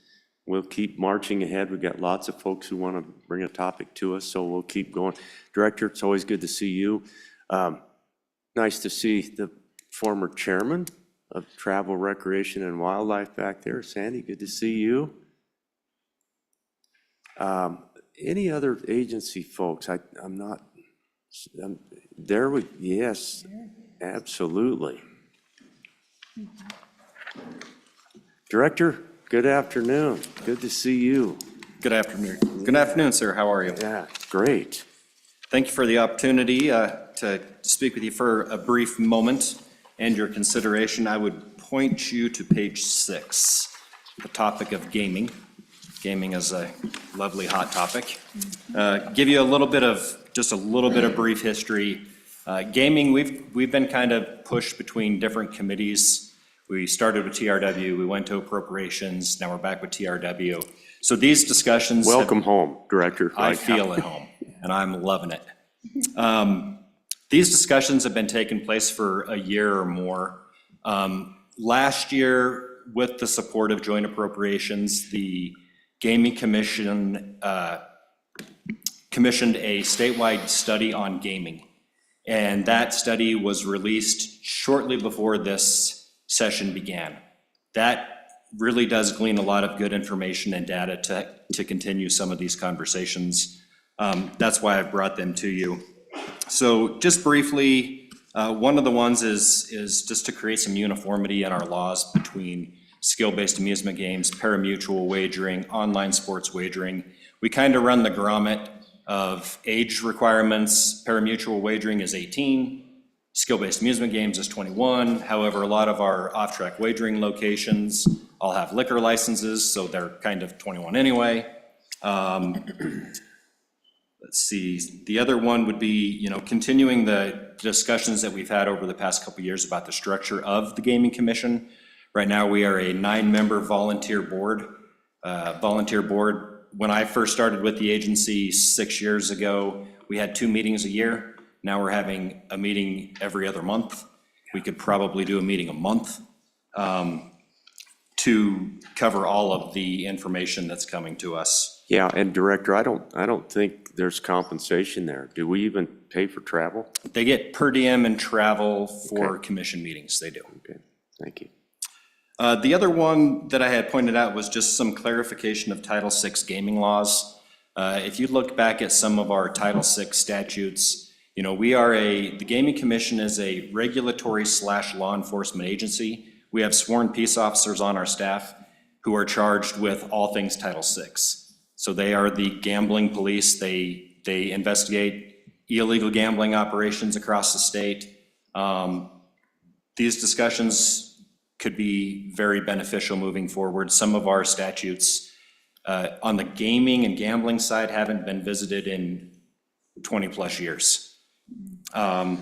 We'll keep marching ahead. We've got lots of folks who want to bring a topic to us, so we'll keep going. Director, it's always good to see you. Nice to see the former chairman of Travel, Recreation, and Wildlife back there. Sandy, good to see you. Any other agency folks? Yes, absolutely. Director, good afternoon. Good to see you. Good afternoon. Good afternoon, sir. How are you? Yeah, great. Thank you for the opportunity to speak with you for a brief moment and your consideration. I would point you to page 6, the topic of gaming. Gaming is a lovely hot topic. Give you just a little bit of brief history. Gaming, we've been kind of pushed between different committees. We started with TRW, we went to appropriations, now we're back with TRW. So these discussions. Welcome home, Director. I feel at home, and I'm loving it. These discussions have been taking place for a year or more. Last year, with the support of joint appropriations, the Gaming Commission commissioned a statewide study on gaming. And that study was released shortly before this session began. That really does glean a lot of good information and data to continue some of these conversations. That's why I've brought them to you. So just briefly, one of the ones is just to create some uniformity in our laws between skill-based amusement games, parimutuel wagering, online sports wagering. We kind of run the grommet of age requirements. Parimutuel wagering is 18. Skill-based amusement games is 21. However, a lot of our off-track wagering locations all have liquor licenses, so they're kind of 21 anyway. Let's see, the other one would be, continuing the discussions that we've had over the past couple of years about the structure of the Gaming Commission. Right now, we are a 9-member volunteer board. When I first started with the agency 6 years ago, we had 2 meetings a year. Now we're having a meeting every other month. We could probably do a meeting a month to cover all of the information that's coming to us. Yeah, and Director, I don't think there's compensation there. Do we even pay for travel? They get per diem and travel for commission meetings, they do. Okay, thank you. The other one that I had pointed out was just some clarification of Title VI gaming laws. If you look back at some of our Title VI statutes, the Gaming Commission is a regulatory/law enforcement agency. We have sworn peace officers on our staff who are charged with all things Title VI. So they are the gambling police. They investigate illegal gambling operations across the state. These discussions could be very beneficial moving forward. Some of our statutes on the gaming and gambling side haven't been visited in 20-plus years. And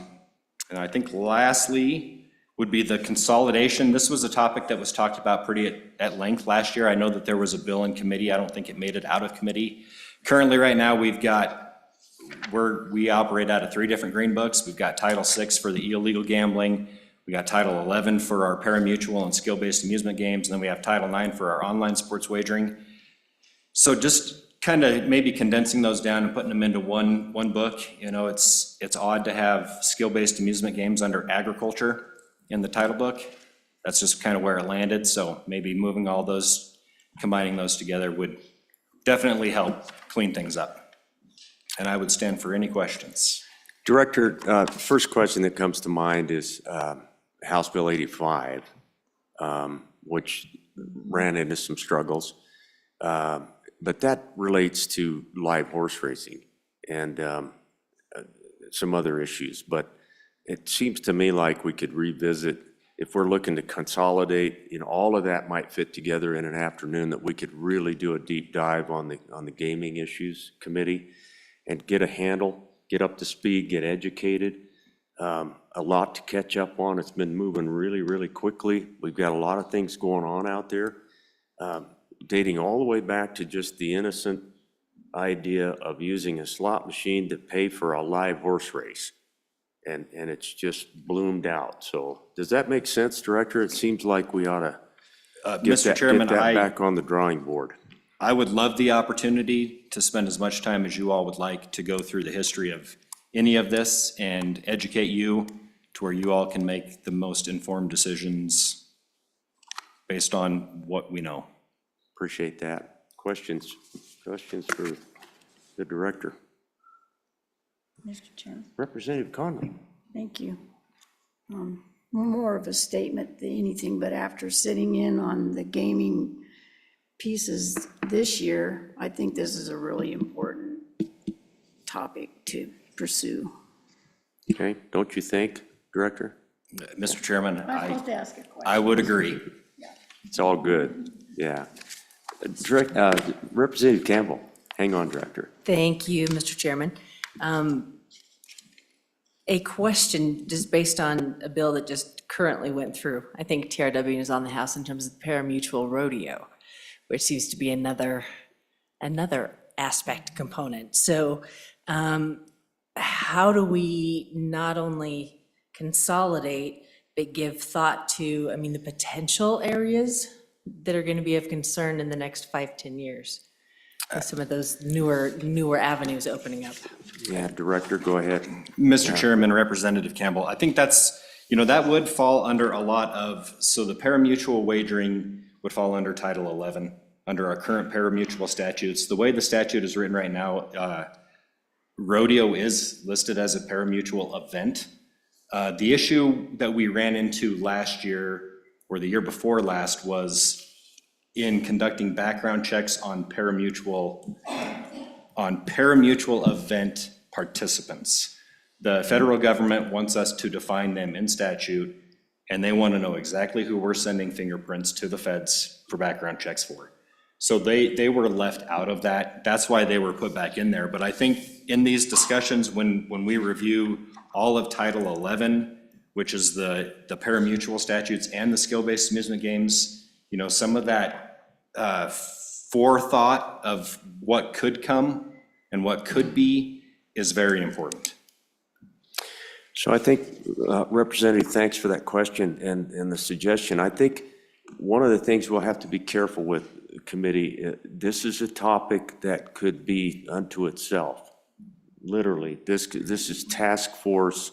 I think lastly would be the consolidation. This was a topic that was talked about pretty at length last year. I know that there was a bill in committee. I don't think it made it out of committee. Currently, right now, we operate out of 3 different green books. We've got Title VI for the illegal gambling. We got Title 11 for our parimutuel and skill-based amusement games, and then we have Title 9 for our online sports wagering. So just kind of maybe condensing those down and putting them into one book. You know, it's odd to have skill-based amusement games under agriculture in the title book. That's just kind of where it landed. So maybe moving all those, combining those together would definitely help clean things up. And I would stand for any questions. Director, first question that comes to mind is House Bill 85, which ran into some struggles. But that relates to live horse racing and some other issues. But it seems to me like we could revisit, if we're looking to consolidate, all of that might fit together in an afternoon, that we could really do a deep dive on the gaming issues committee and get a handle, get up to speed, get educated. A lot to catch up on. It's been moving really, really quickly. We've got a lot of things going on out there, dating all the way back to just the innocent idea of using a slot machine to pay for a live horse race. And it's just bloomed out. So does that make sense, Director? It seems like we ought to get that back on the drawing board. I would love the opportunity to spend as much time as you all would like to go through the history of any of this and educate you to where you all can make the most informed decisions based on what we know. Appreciate that. Questions for the Director? Mr. Chairman. Representative Conley. Thank you. More of a statement than anything, but after sitting in on the gaming pieces this year, I think this is a really important topic to pursue. Okay, don't you think, Director? Mr. Chairman, I'm supposed to ask a question. I would agree. It's all good, yeah. Representative Campbell, hang on, Director. Thank you, Mr. Chairman. A question just based on a bill that just currently went through. I think TRW is on the House in terms of the parimutuel rodeo, which seems to be another aspect component. So how do we not only consolidate, but give thought to, the potential areas that are going to be of concern in the next 5-10 years? Some of those newer avenues opening up. Yeah, Director, go ahead. Mr. Chairman, Representative Campbell, I think that's, that would fall under a lot of, so the parimutuel wagering would fall under Title 11, under our current parimutuel statutes. The way the statute is written right now, rodeo is listed as a parimutuel event. The issue that we ran into last year, or the year before last, was in conducting background checks on parimutuel event participants. The federal government wants us to define them in statute, and they want to know exactly who we're sending fingerprints to the feds for background checks for. So they were left out of that. That's why they were put back in there. But I think in these discussions, when we review all of Title 11, which is the parimutuel statutes and the skill-based amusement games, some of that forethought of what could come and what could be is very important. So I think, Representative, thanks for that question and the suggestion. I think one of the things we'll have to be careful with, committee, this is a topic that could be unto itself. Literally, this is task force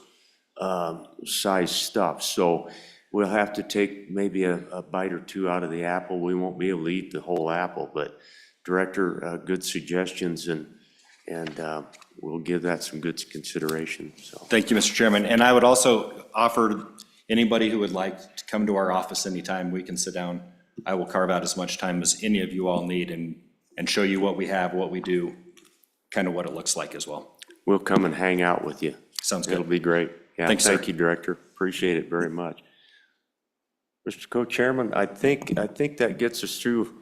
size stuff. So we'll have to take maybe a bite or two out of the apple. We won't be able to eat the whole apple, but Director, good suggestions, and we'll give that some good consideration. So thank you, Mr. Chairman. And I would also offer anybody who would like to come to our office anytime, we can sit down. I will carve out as much time as any of you all need and show you what we have, what we do, kind of what it looks like as well. We'll come and hang out with you. Sounds good. It'll be great. Yeah, Thanks, thank sir. you, Director. Appreciate it very much. Mr. Co-Chairman, I think that gets us through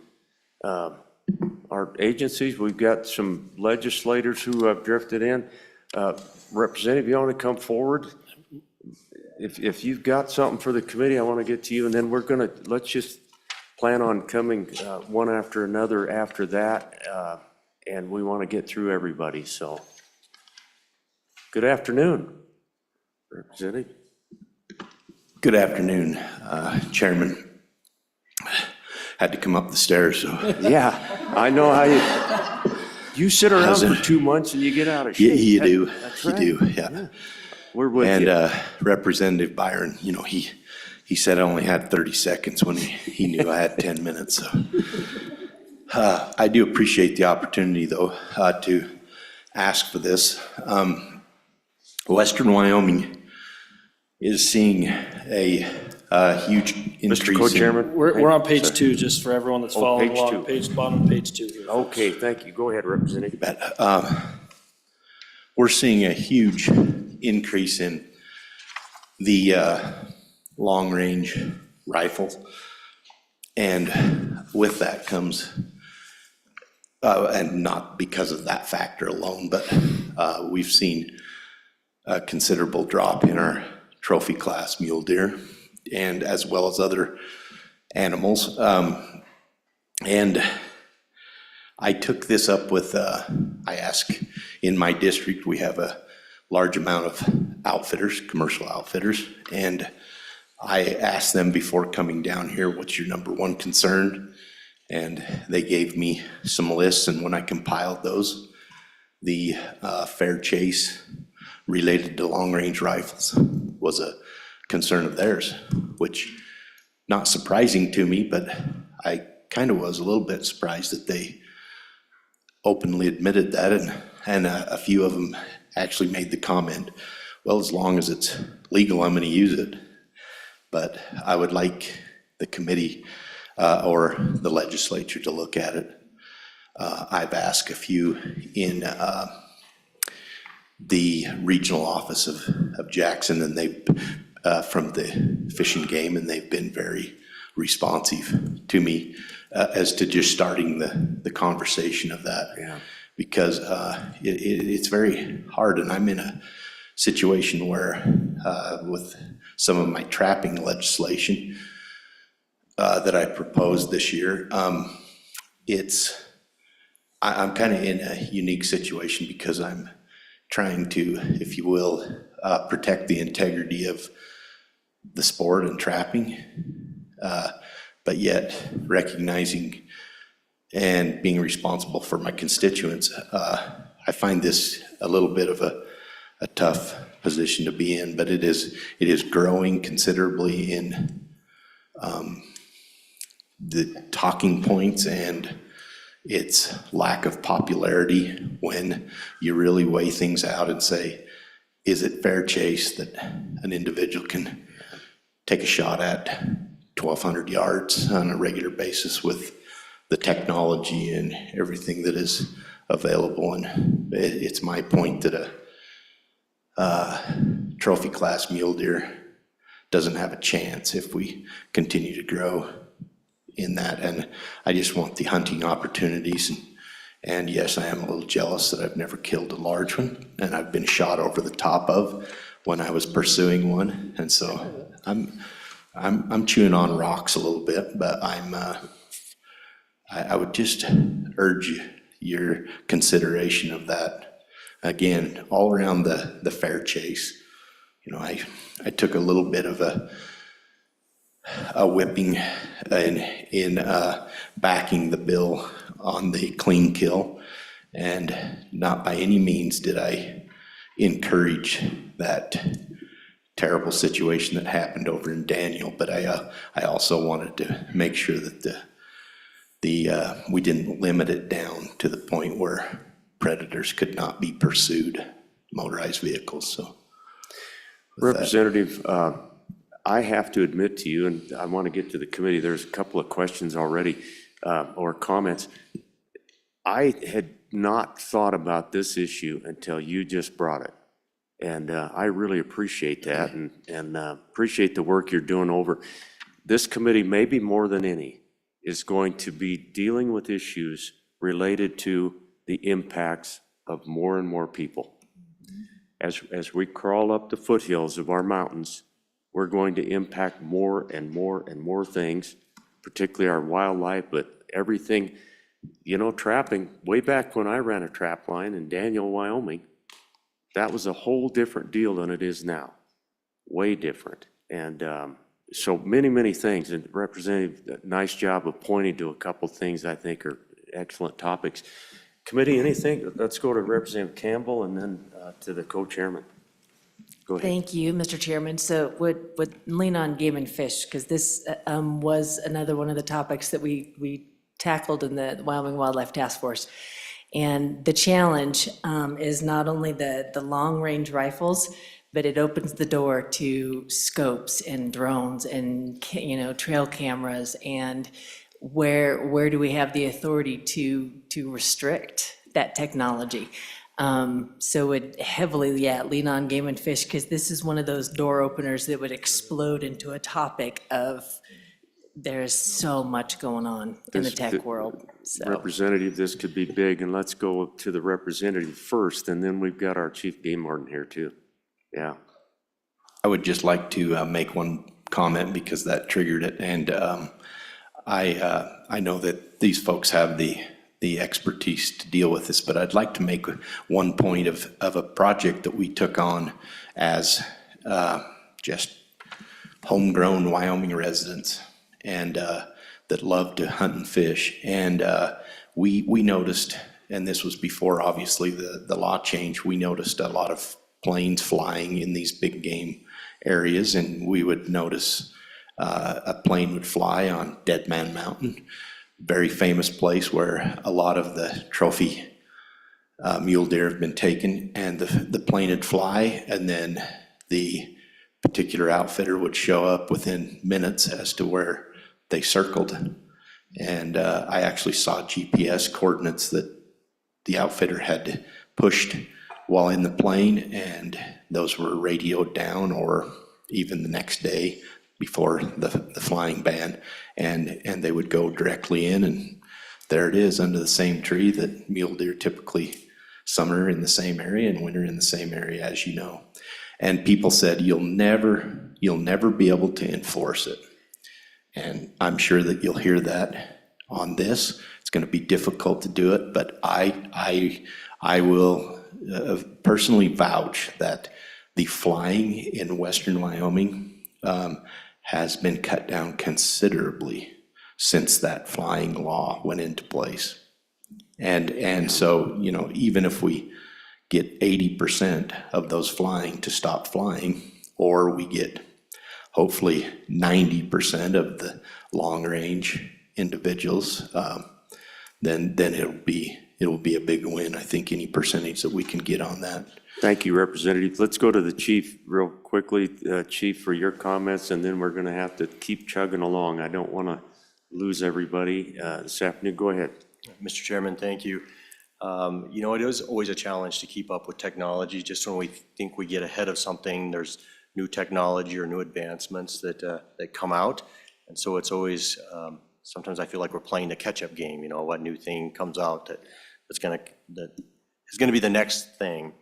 our agencies. We've got some legislators who have drifted in. Representative, you want to come forward? If you've got something for the committee, I want to get to you, and then let's just plan on coming one after another after that, and we want to get through everybody, so. Good afternoon, Representative. Good afternoon, Chairman. Had to come up the stairs, so. Yeah, I know how you sit around for 2 months and you get out of shape. You do, That's you right. do, yeah. We're with you. And Representative Byron, you know, he said I only had 30 seconds when he knew I had 10 minutes, so. I do appreciate the opportunity, though, to ask for this. Western Wyoming is seeing a huge increase. Mr. Co-Chairman? We're on page Sorry. 2, just for everyone that's Oh, following page along, two. bottom of page 2 here. Okay, thank you. Go ahead, Representative. We're seeing a huge increase in the long-range rifle. And with that comes, and not because of that factor alone, but we've seen a considerable drop in our trophy class mule deer, and as well as other animals. And I took this up with, I asked, in my district, we have a large amount of outfitters, commercial outfitters, and I asked them before coming down here, what's your number one concern? And they gave me some lists, and when I compiled those, the fair chase related to long-range rifles was a concern of theirs, which not surprising to me, but I kind of was a little bit surprised that they openly admitted that, and a few of them actually made the comment, well, as long as it's legal, I'm going to use it. But I would like the committee or the legislature to look at it. I've asked a few in the regional office of Jackson, and they from the Fish and Game, and they've been very responsive to me as to just starting the conversation of that. Yeah. Because it's very hard, and I'm in a situation where with some of my trapping legislation that I proposed this year, I'm kind of in a unique situation because I'm trying to, if you will, protect the integrity of the sport and trapping, but yet recognizing and being responsible for my constituents. I find this a little bit of a tough position to be in, but it is growing considerably in the talking points and its lack of popularity when you really weigh things out and say, is it fair chase that an individual can take a shot at 1,200 yards on a regular basis with the technology and everything that is available? And it's my point that a trophy class mule deer doesn't have a chance if we continue to grow in that. And I just want the hunting opportunities. And yes, I am a little jealous that I've never killed a large one, and I've been shot over the top of when I was pursuing one. And so I'm chewing on rocks a little bit, but I would just urge your consideration of that. Again, all around the fair chase. You know, I took a little bit of a whipping in backing the bill on the clean kill, and not by any means did I encourage that terrible situation that happened over in Daniel, but I also wanted to make sure that we didn't limit it down to the point where predators could not be pursued, motorized vehicles. So, Representative, I have to admit to you, and I want to get to the committee, there's a couple of questions already, or comments. I had not thought about this issue until you just brought it. And I really appreciate that, and appreciate the work you're doing over. this committee, maybe more than any, is going to be dealing with issues related to the impacts of more and more people. As we crawl up the foothills of our mountains, we're going to impact more and more and more things, particularly our wildlife, but everything, you know, trapping. Way back when I ran a trap line in Daniel, Wyoming, that was a whole different deal than it is now. Way different. And so many, many things. And Representative, nice job of pointing to a couple things I think are excellent topics. Committee, anything? Let's go to Representative Campbell and then to the co-chairman. Go ahead. Thank you, Mr. Chairman. So would lean on game and fish, because this was another one of the topics that we tackled in the Wyoming Wildlife Task Force. And the challenge is not only the long-range rifles, but it opens the door to scopes and drones and, you know, trail cameras. And where do we have the authority to restrict that technology? So would heavily, lean on game and fish, because this is one of those door openers that would explode into a topic of there's so much going on in the tech world. So Representative, this could be big, and let's go to the representative first, and then we've got our chief game warden here too. Yeah. I would just like to make one comment because that triggered it, and I know that these folks have the expertise to deal with this, but I'd like to make one point of a project that we took on as just homegrown Wyoming residents and that love to hunt and fish. And we noticed, and this was before obviously the law change, we noticed a lot of planes flying in these big game areas, and we would notice a plane would fly on Dead Man Mountain, very famous place where a lot of the trophy mule deer have been taken, and the plane would fly, and then the particular outfitter would show up within minutes as to where they circled. And I actually saw GPS coordinates that the outfitter had pushed while in the plane, and those were radioed down, or even the next day before the flying ban, and they would go directly in, and there it is under the same tree that mule deer typically summer in the same area and winter in the same area, as you know. And people said, you'll never be able to enforce it. And I'm sure that you'll hear that on this. It's going to be difficult to do it, but I will personally vouch that the flying in western Wyoming has been cut down considerably since that flying law went into place. And so, you know, even if we get 80% of those flying to stop flying, or we get hopefully 90% of the long-range individuals, then it'll be a big win. I think any percentage that we can get on that. Thank you, Representative. Let's go to the chief real quickly. Chief, for your comments, and then we're going to have to keep chugging along. I don't want to lose everybody this afternoon. Go ahead. Mr. Chairman, thank you. You know, it is always a challenge to keep up with technology. Just when we think we get ahead of something, there's new technology or new advancements that come out. And so it's always, sometimes I feel like we're playing the catch-up game, you know, what new thing comes out that is going to be the next thing.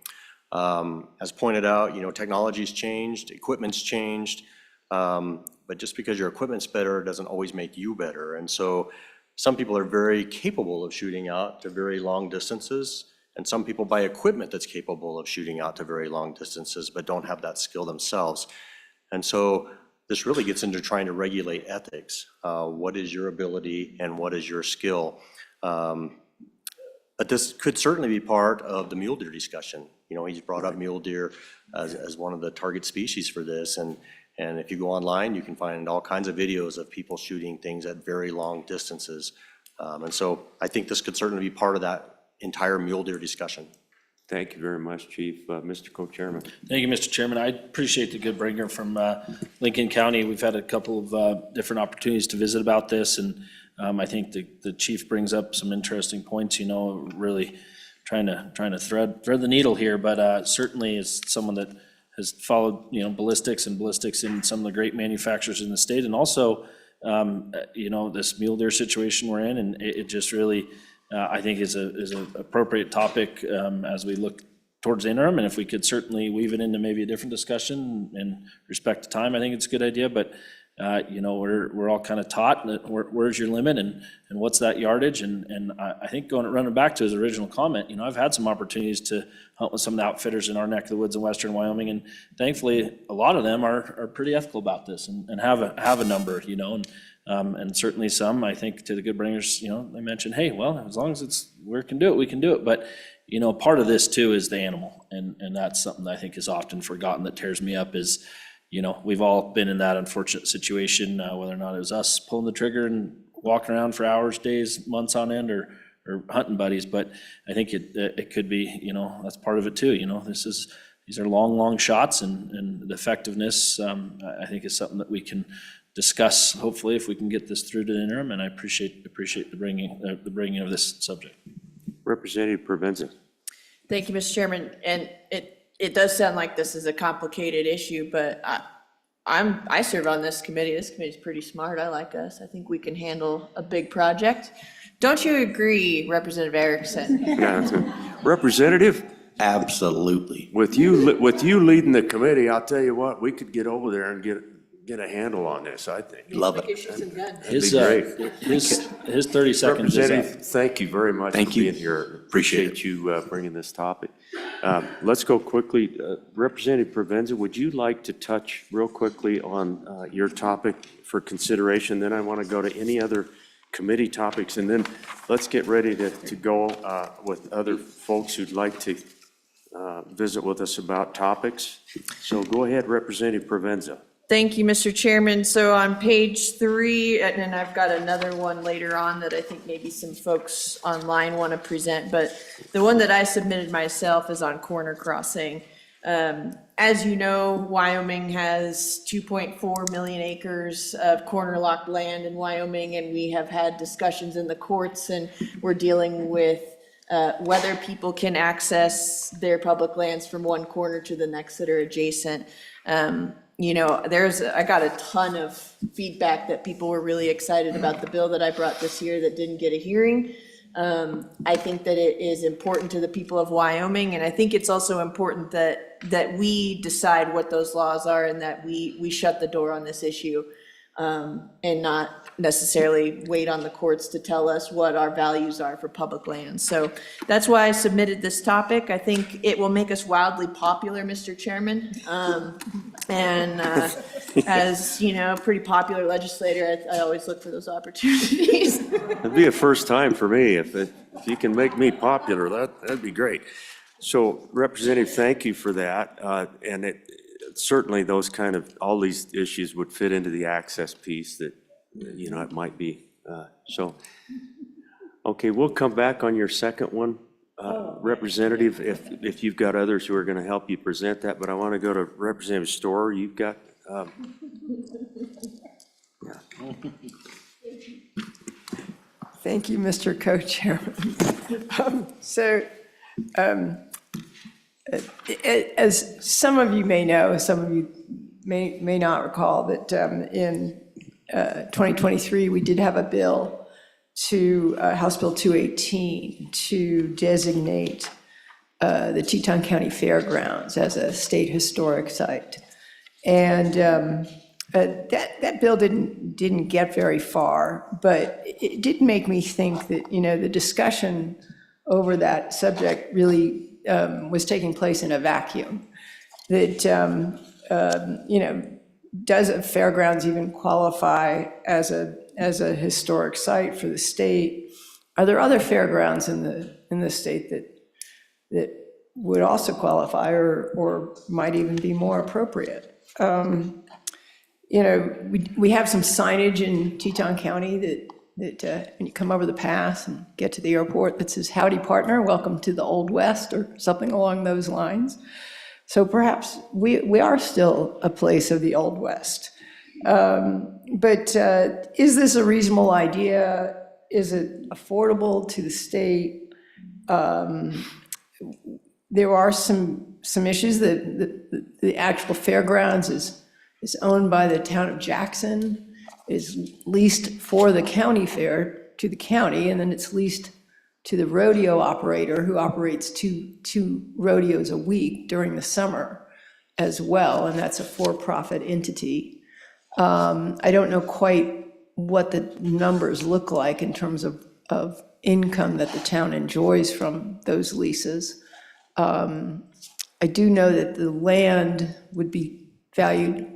As pointed out, you know, technology's changed, equipment's changed, but just because your equipment's better doesn't always make you better. And so some people are very capable of shooting out to very long distances, and some people buy equipment that's capable of shooting out to very long distances but don't have that skill themselves. And so this really gets into trying to regulate ethics. What is your ability and what is your skill? But this could certainly be part of the mule deer discussion. You know, he's brought up mule deer as one of the target species for this. And if you go online, you can find all kinds of videos of people shooting things at very long distances. And so I think this could certainly be part of that entire mule deer discussion. Thank you very much, Chief. Mr. Co-Chairman. Thank you, Mr. Chairman. I appreciate the good bringer from Lincoln County. We've had a couple of different opportunities to visit about this, and I think the chief brings up some interesting points, you know, really trying to thread the needle here, but certainly is someone that has followed, ballistics in some of the great manufacturers in the state, and also, this mule deer situation we're in, and it just really, I think is an appropriate topic as we look towards the interim, and if we could certainly weave it into maybe a different discussion and respect the time, I think it's a good idea, but we're all kind of taught that where's your limit and what's that yardage, and I think running back to his original comment, I've had some opportunities to hunt with some of the outfitters in our neck of the woods in western Wyoming, and thankfully, a lot of them are pretty ethical about this and have a number, and certainly some, I think, to the good bringers, they mentioned, hey, well, as long as we can do it, but part of this too is the animal, and that's something that I think is often forgotten that tears me up is, we've all been in that unfortunate situation, whether or not it was us pulling the trigger and walking around for hours, days, months on end, or hunting buddies, but I think it could be, that's part of it too, these are long shots, and the effectiveness, I think is something that we can discuss, hopefully, if we can get this through to the interim, and I appreciate the bringing of this subject. Representative Provenza. Thank you, Mr. Chairman. And it does sound like this is a complicated issue, but I serve on this committee. This committee's pretty smart. I like us. I think we can handle a big project. Don't you agree, Representative Erickson? Yeah, Representative? Absolutely. With you leading the committee, I'll tell you what, we could get over there and get a handle on this, I think. Love it. His 30 seconds is up. Representative, thank you very much for being here. Appreciate you bringing this topic. Let's go quickly. Representative Provenza, would you like to touch real quickly on your topic for consideration? Then I want to go to any other committee topics, and then let's get ready to go with other folks who'd like to visit with us about topics. So go ahead, Representative Provenza. Thank you, Mr. Chairman. So on page 3, and I've got another one later on that I think maybe some folks online want to present, but the one that I submitted myself is on corner crossing. As you know, Wyoming has 2.4 million acres of corner locked land in Wyoming, and we have had discussions in the courts, and we're dealing with whether people can access their public lands from one corner to the next that are adjacent. I got a ton of feedback that people were really excited about the bill that I brought this year that didn't get a hearing. I think that it is important to the people of Wyoming, and I think it's also important that we decide what those laws are and that we shut the door on this issue, and not necessarily wait on the courts to tell us what our values are for public lands. So that's why I submitted this topic. I think it will make us wildly popular, Mr. Chairman. And as, a pretty popular legislator, I always look for those opportunities. It'd be a first time for me. If you can make me popular, that'd be great. So Representative, thank you for that. And certainly all these issues would fit into the access piece that, it might be. Okay, we'll come back on your second one, Representative, if you've got others who are going to help you present that, but I want to go to Representative Storer. You've got, Thank you, Mr. Co-Chairman. As some of you may know, some of you may not recall that in 2023, we did have a bill House Bill 218, to designate the Teton County Fairgrounds as a state historic site. And that bill didn't get very far, but it did make me think that, the discussion over that subject really was taking place in a vacuum. That, does a fairgrounds even qualify as a historic site for the state? Are there other fairgrounds in the state that would also qualify or might even be more appropriate? We have some signage in Teton County that when you come over the pass and get to the airport that says, "Howdy, partner, welcome to the Old West," or something along those lines. So perhaps we are still a place of the Old West. But is this a reasonable idea? Is it affordable to the state? there are some issues. The actual fairgrounds is owned by the town of Jackson, is leased for the county fair to the county, and then it's leased to the rodeo operator who operates two rodeos a week during the summer as well, and that's a for-profit entity. I don't know quite what the numbers look like in terms of income that the town enjoys from those leases. I do know that the land would be valued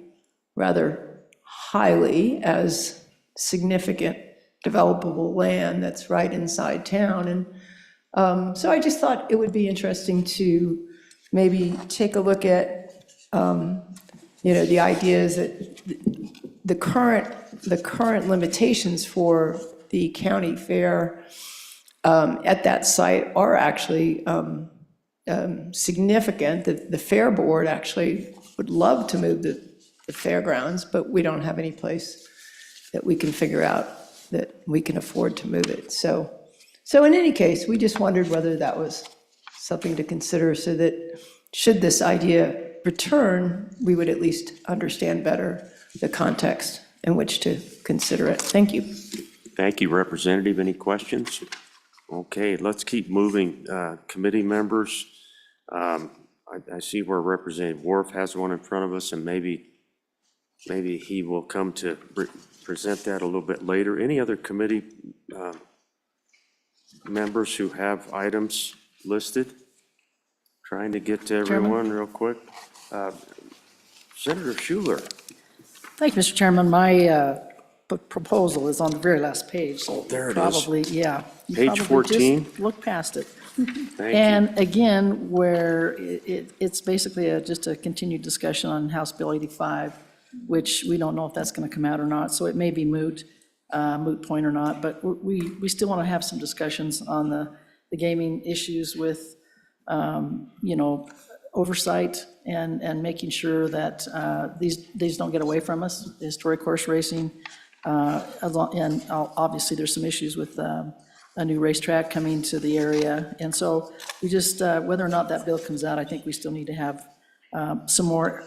rather highly as significant developable land that's right inside town. And so I just thought it would be interesting to maybe take a look at, the ideas that the current limitations for the county fair at that site are actually significant. The fair board actually would love to move the fairgrounds, but we don't have any place that we can figure out that we can afford to move it. So in any case, we just wondered whether that was something to consider, so that should this idea return, we would at least understand better the context in which to consider it. Thank you. Thank you, Representative. Any questions? Okay, let's keep moving. Committee members, I see where Representative Worf has one in front of us, and maybe he will come to present that a little bit later. Any other committee members who have items listed? Trying to get to everyone real quick. Senator Schuler. Thank you, Mr. Chairman. My proposal is on the very last page. So there it probably, is. Yeah. You Page probably 14. just look past it. Thank And you. again, where it's basically just a continued discussion on House Bill 85, which we don't know if that's going to come out or not, so it may be moot point or not, but we still want to have some discussions on the gaming issues with, oversight and making sure that these don't get away from us, historic horse racing. And obviously, there's some issues with a new racetrack coming to the area. And so we just, whether or not that bill comes out, I think we still need to have some more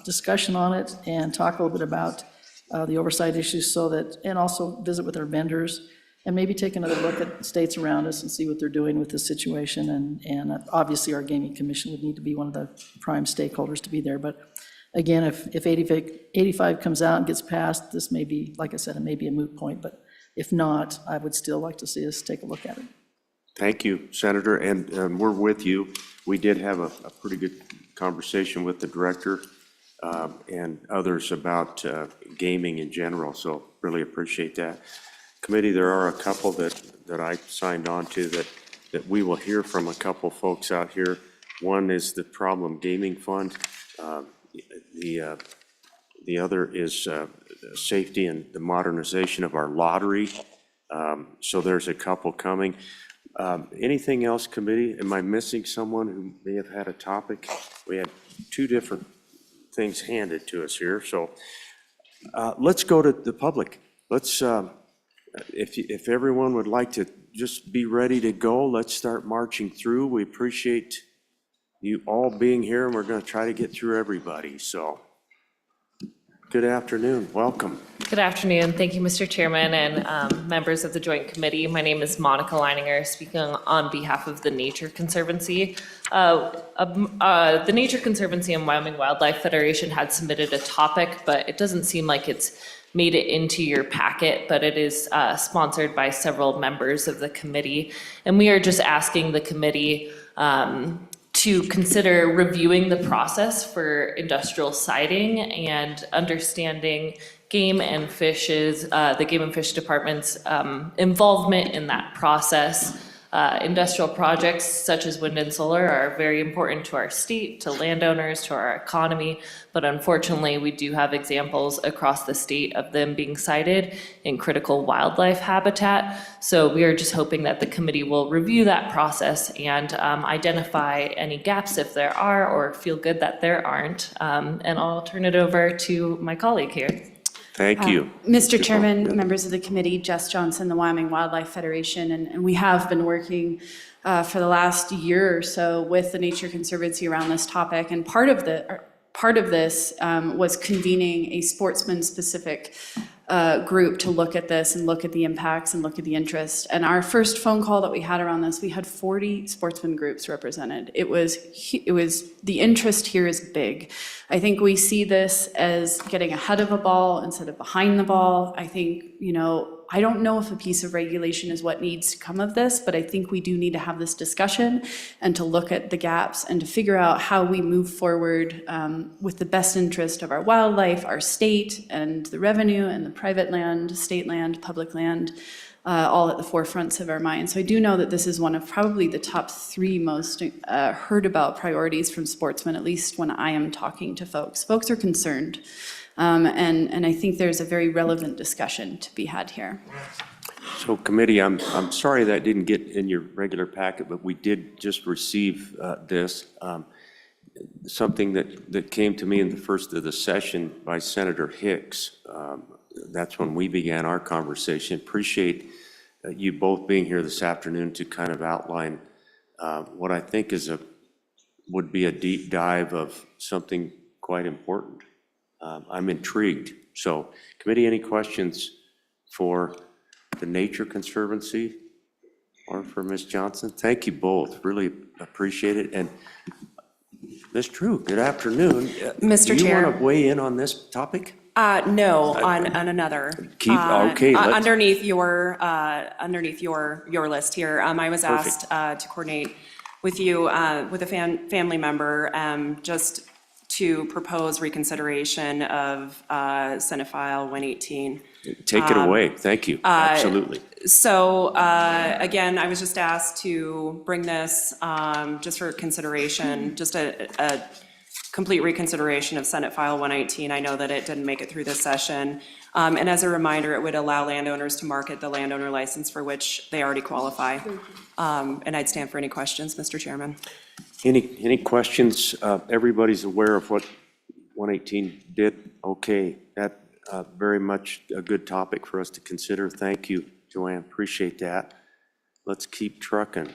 discussion on it and talk a little bit about the oversight issues, so that, and also visit with our vendors and maybe take another look at states around us and see what they're doing with this situation. And obviously, our gaming commission would need to be one of the prime stakeholders to be there. But again, if 85 comes out and gets passed, this may be, like I said, it may be a moot point, but if not, I would still like to see us take a look at it. Thank you, Senator, and we're with you. We did have a pretty good conversation with the director and others about gaming in general, so really appreciate that. Committee, there are a couple that I signed on to that we will hear from a couple folks out here. One is the Problem Gaming Fund. The other is safety and the modernization of our lottery. So there's a couple coming. Anything else, committee? Am I missing someone who may have had a topic? We had two different things handed to us here, so let's go to the public. Let's, if everyone would like to just be ready to go, let's start marching through. We appreciate you all being here, and we're going to try to get through everybody, so. Good afternoon, welcome. Good afternoon, thank you, Mr. Chairman and members of the Joint Committee. My name is Monica Leininger, speaking on behalf of the Nature Conservancy. The Nature Conservancy and Wyoming Wildlife Federation had submitted a topic, but it doesn't seem like it's made it into your packet, but it is sponsored by several members of the committee. And we are just asking the committee to consider reviewing the process for industrial siting and understanding Game and Fish's, the Game and Fish Department's involvement in that process. Industrial projects such as wind and solar are very important to our state, to landowners, to our economy, but unfortunately we do have examples across the state of them being sited in critical wildlife habitat. So we are just hoping that the committee will review that process and identify any gaps if there are, or feel good that there aren't. And I'll turn it over to my colleague here. Thank you. Mr. Chairman, members of the committee, Jess Johnson, the Wyoming Wildlife Federation, and we have been working for the last year or so with the Nature Conservancy around this topic, and part of this was convening a sportsman-specific group to look at this and look at the impacts and look at the interest. And our first phone call that we had around this, we had 40 sportsman groups represented. It was the interest here is big. I think we see this as getting ahead of a ball instead of behind the ball. I think, I don't know if a piece of regulation is what needs to come of this, but I think we do need to have this discussion and to look at the gaps and to figure out how we move forward with the best interest of our wildlife, our state, and the revenue, and the private land, state land, public land, all at the forefronts of our minds. So I do know that this is one of probably the top 3 most heard about priorities from sportsmen, at least when I am talking to folks. Folks are concerned. And I think there's a very relevant discussion to be had here. So committee, I'm sorry that didn't get in your regular packet, but we did just receive this. Something that came to me in the first of the session by Senator Hicks. That's when we began our conversation. Appreciate you both being here this afternoon to kind of outline what I think would be a deep dive of something quite important. I'm intrigued. So, committee, any questions for the Nature Conservancy or for Ms. Johnson? Thank you both. Really appreciate it. And Ms. True, good afternoon. Mr. Do you Chair. want to weigh in on this topic? No, on another. Okay. Underneath your list here, I was asked to coordinate with you, with a family member, just to propose reconsideration of Senate File 118. Take it away. Thank you. Absolutely. So again, I was just asked to bring this just for consideration, just a complete reconsideration of Senate File 118. I know that it didn't make it through this session. And as a reminder, it would allow landowners to market the landowner license for which they already qualify. And I'd stand for any questions, Mr. Chairman. Any questions? Everybody's aware of what 118 did? Okay, that very much a good topic for us to consider. Thank you, Joanne, appreciate that. Let's keep trucking.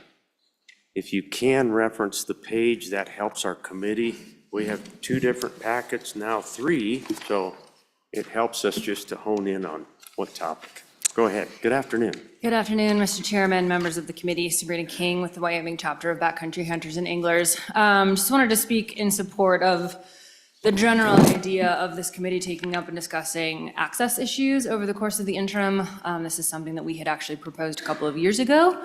If you can reference the page, that helps our committee. We have 2 different packets, now 3, so it helps us just to hone in on what topic. Go ahead. Good afternoon. Good afternoon, Mr. Chairman, members of the committee. Sabrina King with the Wyoming chapter of Backcountry Hunters and Anglers. Just wanted to speak in support of the general idea of this committee taking up and discussing access issues over the course of the interim. This is something that we had actually proposed a couple of years ago.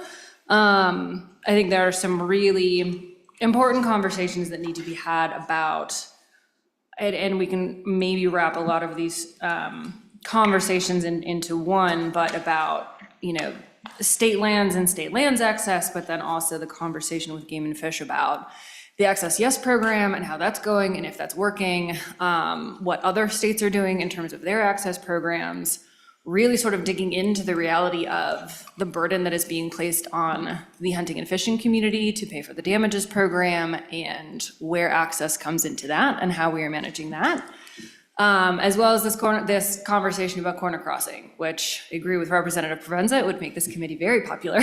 I think there are some really important conversations that need to be had about, and we can maybe wrap a lot of these conversations into one, but about, state lands and state lands access, but then also the conversation with Game and Fish about the Access Yes program and how that's going and if that's working, what other states are doing in terms of their access programs, really sort of digging into the reality of the burden that is being placed on the hunting and fishing community to pay for the damages program and where access comes into that and how we are managing that. As well as this conversation about corner crossing, which I agree with Representative Provenza, it would make this committee very popular.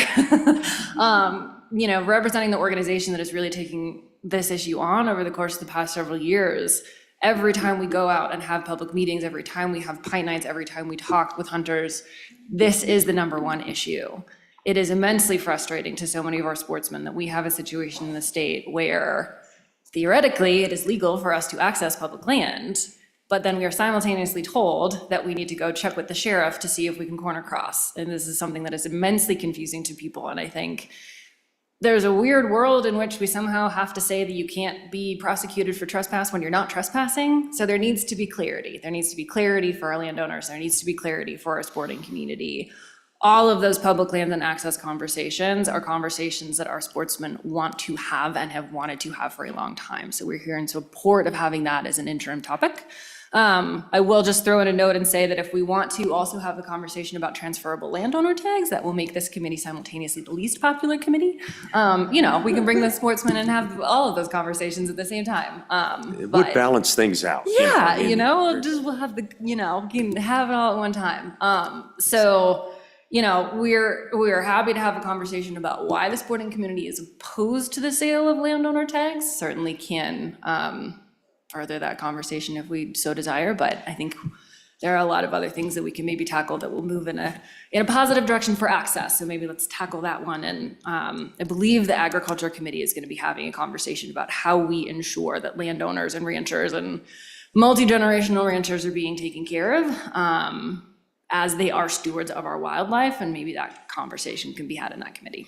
Representing the organization that is really taking this issue on over the course of the past several years, every time we go out and have public meetings, every time we have pint nights, every time we talk with hunters, this is the #1 issue. It is immensely frustrating to so many of our sportsmen that we have a situation in the state where theoretically it is legal for us to access public land, but then we are simultaneously told that we need to go check with the sheriff to see if we can corner cross. And this is something that is immensely confusing to people. And I think there's a weird world in which we somehow have to say that you can't be prosecuted for trespass when you're not trespassing. So there needs to be clarity. There needs to be clarity for our landowners. There needs to be clarity for our sporting community. All of those public lands and access conversations are conversations that our sportsmen want to have and have wanted to have for a long time. So we're here in support of having that as an interim topic. I will just throw in a note and say that if we want to also have the conversation about transferable landowner tags, that will make this committee simultaneously the least popular committee. We can bring the sportsmen and have all of those conversations at the same time. It would But balance things out. yeah, we'll have can have it all at one time. We're happy to have a conversation about why the sporting community is opposed to the sale of landowner tags. Certainly can further that conversation if we so desire, but I think there are a lot of other things that we can maybe tackle that will move in a positive direction for access. So maybe let's tackle that one. And I believe the Agriculture Committee is going to be having a conversation about how we ensure that landowners and ranchers and multi-generational ranchers are being taken care of as they are stewards of our wildlife, and maybe that conversation can be had in that committee.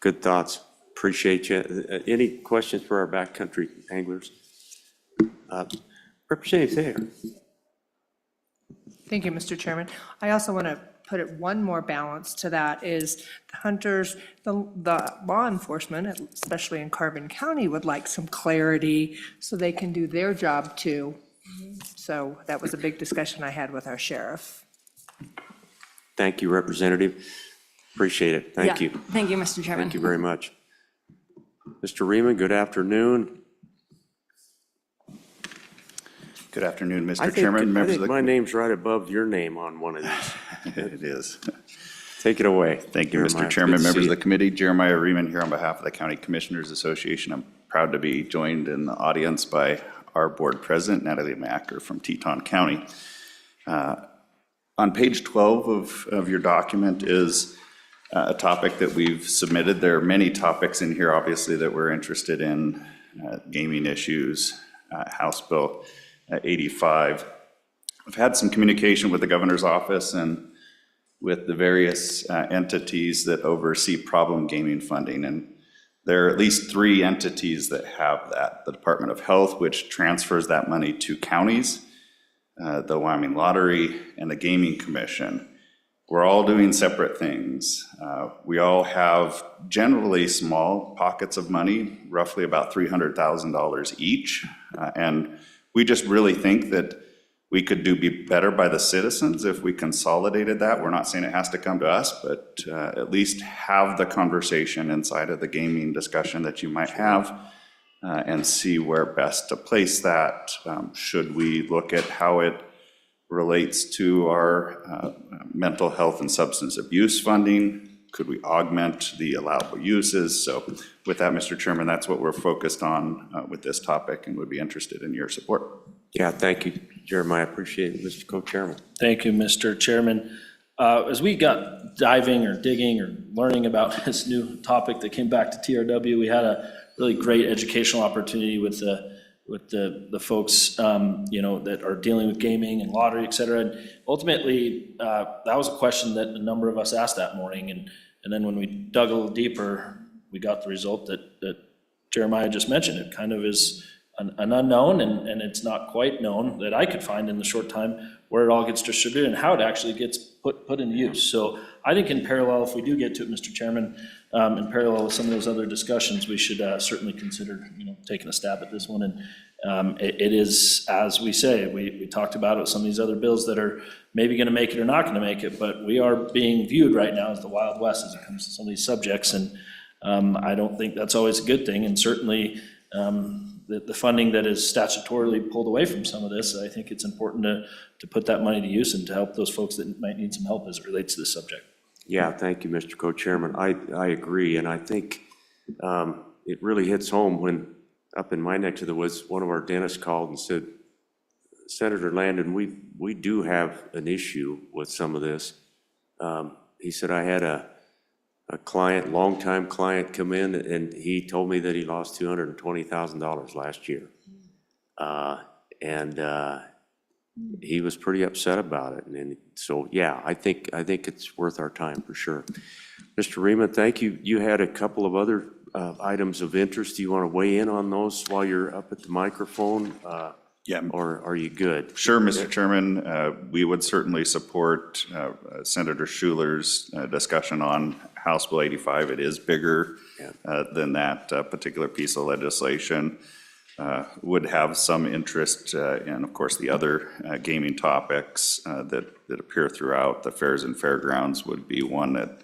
Good thoughts. Appreciate you. Any questions for our backcountry anglers? Representative Thayer. Thank you, Mr. Chairman. I also want to put it one more balance to that is the hunters, the law enforcement, especially in Carbon County, would like some clarity so they can do their job too. So that was a big discussion I had with our sheriff. Thank you, Representative. Appreciate it. Thank you. Thank you, Mr. Chairman. Thank you very much. Mr. Riemann, good afternoon. Good afternoon, I Mr. think- Chairman, I members think of the... my name's right above your name on one of these. It is. Take it away. Thank you, Jeremiah. Mr. Chairman, Good to members see of the committee. Jeremiah Riemann here on behalf of the County Commissioners Association. I'm proud to be joined in the audience by our board president, Natalie Macker from Teton County. On page 12 of your document is a topic that we've submitted. There are many topics in here, obviously, that we're interested in, gaming issues, House Bill 85. I've had some communication with the governor's office and with the various entities that oversee problem gaming funding. And there are at least 3 entities that have that. The Department of Health, which transfers that money to counties, the Wyoming Lottery, and the Gaming Commission. We're all doing separate things. We all have generally small pockets of money, roughly about $300,000 each. And we just really think that we could be better by the citizens if we consolidated that. We're not saying it has to come to us, but at least have the conversation inside of the gaming discussion that you might have and see where best to place that. Should we look at how it relates to our mental health and substance abuse funding? Could we augment the allowable uses? So with that, Mr. Chairman, that's what we're focused on with this topic and would be interested in your support. Yeah, thank you, Jeremiah. Appreciate it, Mr. Co-Chairman. Thank you, Mr. Chairman. As we got diving or digging or learning about this new topic that came back to TRW, we had a really great educational opportunity with the folks, that are dealing with gaming and lottery, et cetera. And ultimately, that was a question that a number of us asked that morning. And then when we dug a little deeper, we got the result that Jeremiah just mentioned. It kind of is an unknown, and it's not quite known that I could find in the short time where it all gets distributed and how it actually gets put into use. So I think in parallel, if we do get to it, Mr. Chairman, in parallel with some of those other discussions, we should certainly consider, taking a stab at this one. And it is, as we say, we talked about it with some of these other bills that are maybe going to make it or not going to make it, but we are being viewed right now as the Wild West as it comes to some of these subjects. And I don't think that's always a good thing. And certainly the funding that is statutorily pulled away from some of this, I think it's important to put that money to use and to help those folks that might need some help as it relates to this subject. Yeah, thank you, Mr. Co-Chairman. I agree, and I think it really hits home when, up in my neck of the woods, one of our dentists called and said, Senator Landon, we do have an issue with some of this. He said, I had a client, longtime client, come in, and he told me that he lost $220,000 last year. He was pretty upset about it. And so, yeah, I think it's worth our time for sure. Mr. Riemann, thank you. You had a couple of other items of interest. Do you want to weigh in on those while you're up at the microphone? Yeah. Or are you good? Sure, Mr. Chairman. We would certainly support Senator Schuler's discussion on House Bill 85. It is bigger than that particular piece of legislation. would have some interest in, of course, the other gaming topics that appear throughout. The fairs and fairgrounds would be one that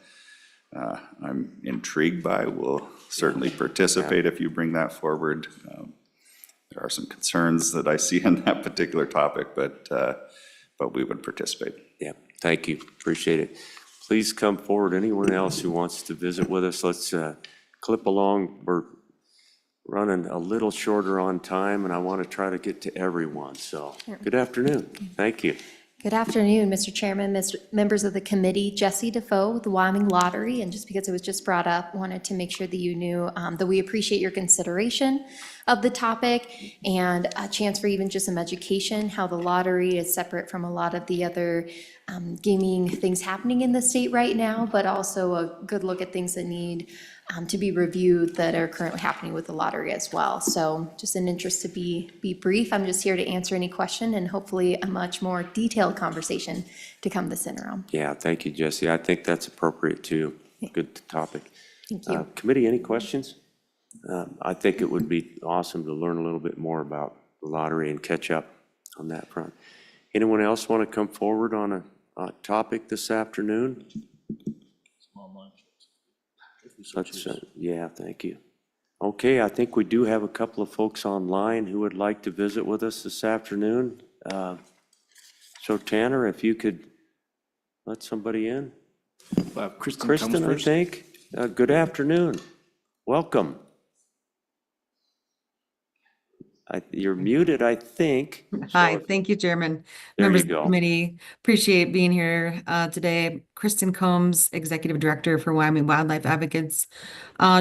I'm intrigued by. Will certainly participate if you bring that forward. There are some concerns that I see in that particular topic, but we would participate. Yeah, thank you, appreciate it. Please come forward, anyone else who wants to visit with us. Let's clip along. We're running a little shorter on time, and I want to try to get to everyone, so good afternoon, thank you. Good afternoon, Mr. Chairman, members of the committee. Jessie Defoe with the Wyoming Lottery, and just because it was just brought up, wanted to make sure that you knew that we appreciate your consideration of the topic and a chance for even just some education, how the lottery is separate from a lot of the other gaming things happening in the state right now, but also a good look at things that need to be reviewed that are currently happening with the lottery as well. So just an interest to be brief. I'm just here to answer any question and hopefully a much more detailed conversation to come this interim. Yeah, thank you, Jesse. I think that's appropriate too. Good topic. Thank you. Committee, any questions? I think it would be awesome to learn a little bit more about the lottery and catch up on that front. Anyone else want to come forward on a topic this afternoon? Yeah, thank you. Okay, I think we do have a couple of folks online who would like to visit with us this afternoon. So Tanner, if you could let somebody in. Kristen, I think. Good afternoon. Welcome. You're muted, I think. Hi, thank you, Chairman. There Members you of the go. committee, appreciate being here today. Kristen Combs, Executive Director for Wyoming Wildlife Advocates.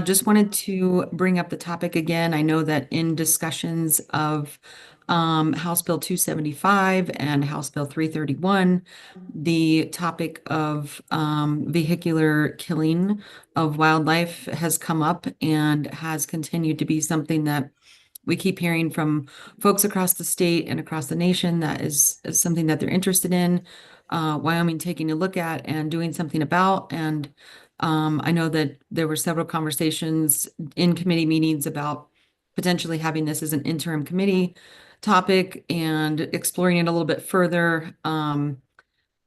Just wanted to bring up the topic again. I know that in discussions of House Bill 275 and House Bill 331, the topic of vehicular killing of wildlife has come up and has continued to be something that we keep hearing from folks across the state and across the nation that is something that they're interested in, Wyoming taking a look at and doing something about. And I know that there were several conversations in committee meetings about potentially having this as an interim committee topic and exploring it a little bit further.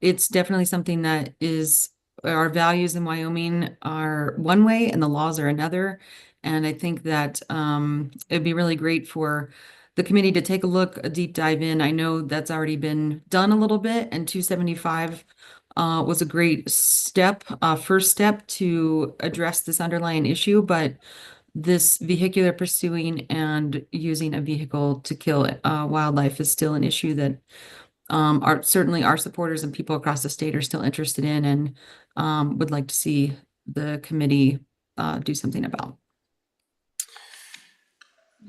It's definitely something that is, our values in Wyoming are one way and the laws are another. And I think that it'd be really great for the committee to take a look, a deep dive in. I know that's already been done a little bit, and 275 was a great step, first step to address this underlying issue. But this vehicular pursuing and using a vehicle to kill wildlife is still an issue that certainly our supporters and people across the state are still interested in and would like to see the committee do something about.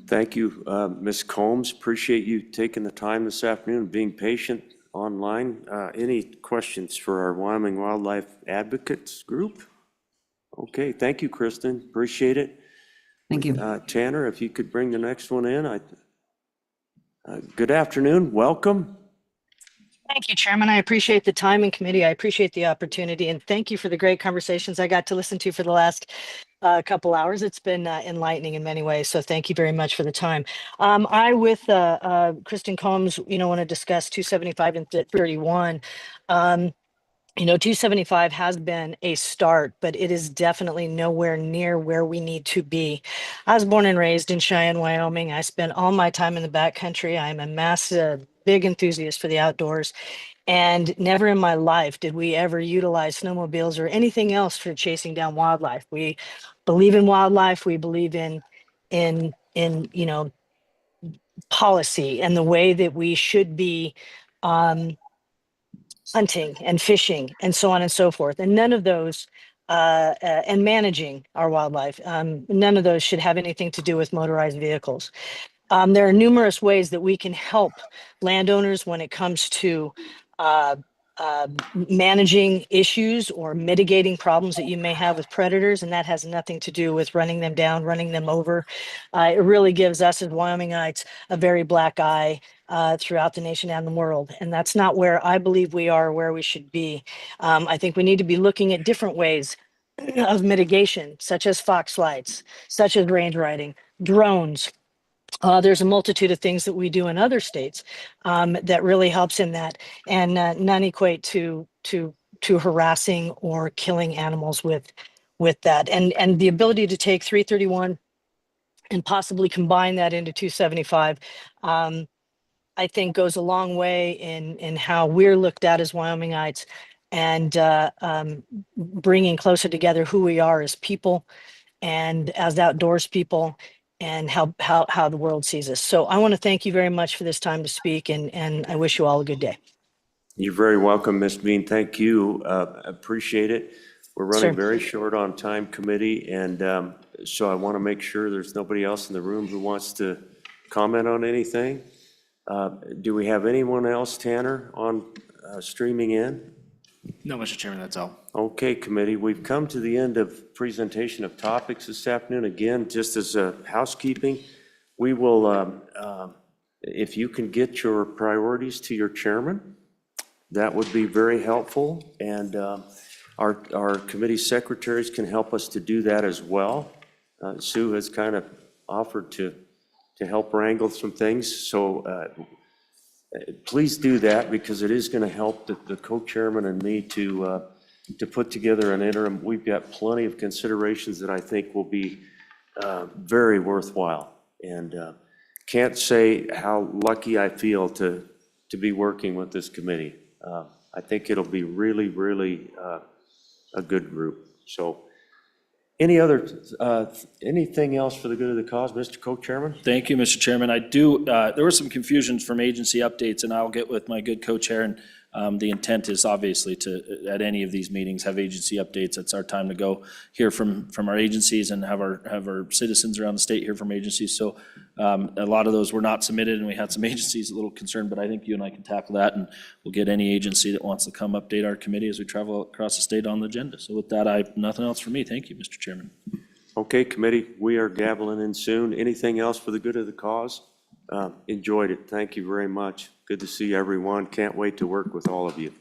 Thank you, Ms. Combs. Appreciate you taking the time this afternoon and being patient online. Any questions for our Wyoming Wildlife Advocates group? Okay, thank you, Kristen. Appreciate it. Thank you. Tanner, if you could bring the next one in. Good afternoon, welcome. Thank you, Chairman. I appreciate the time in committee. I appreciate the opportunity, and thank you for the great conversations I got to listen to for the last couple hours. It's been enlightening in many ways, so thank you very much for the time. I, with Kristen Combs, want to discuss 275 and 31. 275 has been a start, but it is definitely nowhere near where we need to be. I was born and raised in Cheyenne, Wyoming. I spent all my time in the backcountry. I'm a massive, big enthusiast for the outdoors. And never in my life did we ever utilize snowmobiles or anything else for chasing down wildlife. We believe in wildlife. We believe in policy and the way that we should be hunting and fishing and so on and so forth. And none of those, and managing our wildlife, none of those should have anything to do with motorized vehicles. There are numerous ways that we can help landowners when it comes to managing issues or mitigating problems that you may have with predators, and that has nothing to do with running them down, running them over. It really gives us as Wyomingites a very black eye throughout the nation and the world, and that's not where I believe we are, where we should be. I think we need to be looking at different ways of mitigation, such as fox flights, such as range riding, drones, There's a multitude of things that we do in other states that really helps in that, and none equate to harassing or killing animals with that. And the ability to take 331 and possibly combine that into 275, I think goes a long way in how we're looked at as Wyomingites, and bringing closer together who we are as people and as outdoors people, and how the world sees us. So I want to thank you very much for this time to speak, and I wish you all a good day. You're very welcome, Ms. Bean. Thank you. Appreciate it. We're running Sure. very short on time, committee, and so I want to make sure there's nobody else in the room who wants to comment on anything. Do we have anyone else, Tanner, on streaming in? No, Mr. Chairman, that's all. Okay, committee, we've come to the end of presentation of topics this afternoon. Again, just as a housekeeping, we will, if you can get your priorities to your chairman, that would be very helpful. And our committee secretaries can help us to do that as well. Sue has kind of offered to help wrangle some things. So please do that, because it is going to help the co-chairman and me to put together an interim. We've got plenty of considerations that I think will be very worthwhile. And can't say how lucky I feel to be working with this committee. I think it'll be really, really a good group. So anything else for the good of the cause, Mr. Co-Chairman? Thank you, Mr. Chairman. I do, there were some confusions from agency updates, and I'll get with my good co-chair, and the intent is obviously to, at any of these meetings, have agency updates. It's our time to go hear from our agencies and have our citizens around the state hear from agencies. So a lot of those were not submitted, and we had some agencies a little concerned, but I think you and I can tackle that, and we'll get any agency that wants to come update our committee as we travel across the state on the agenda. So with that, nothing else for me. Thank you, Mr. Chairman. Okay, committee, we are gaveling in soon. Anything else for the good of the cause? Enjoyed it. Thank you very much. Good to see everyone. Can't wait to work with all of you.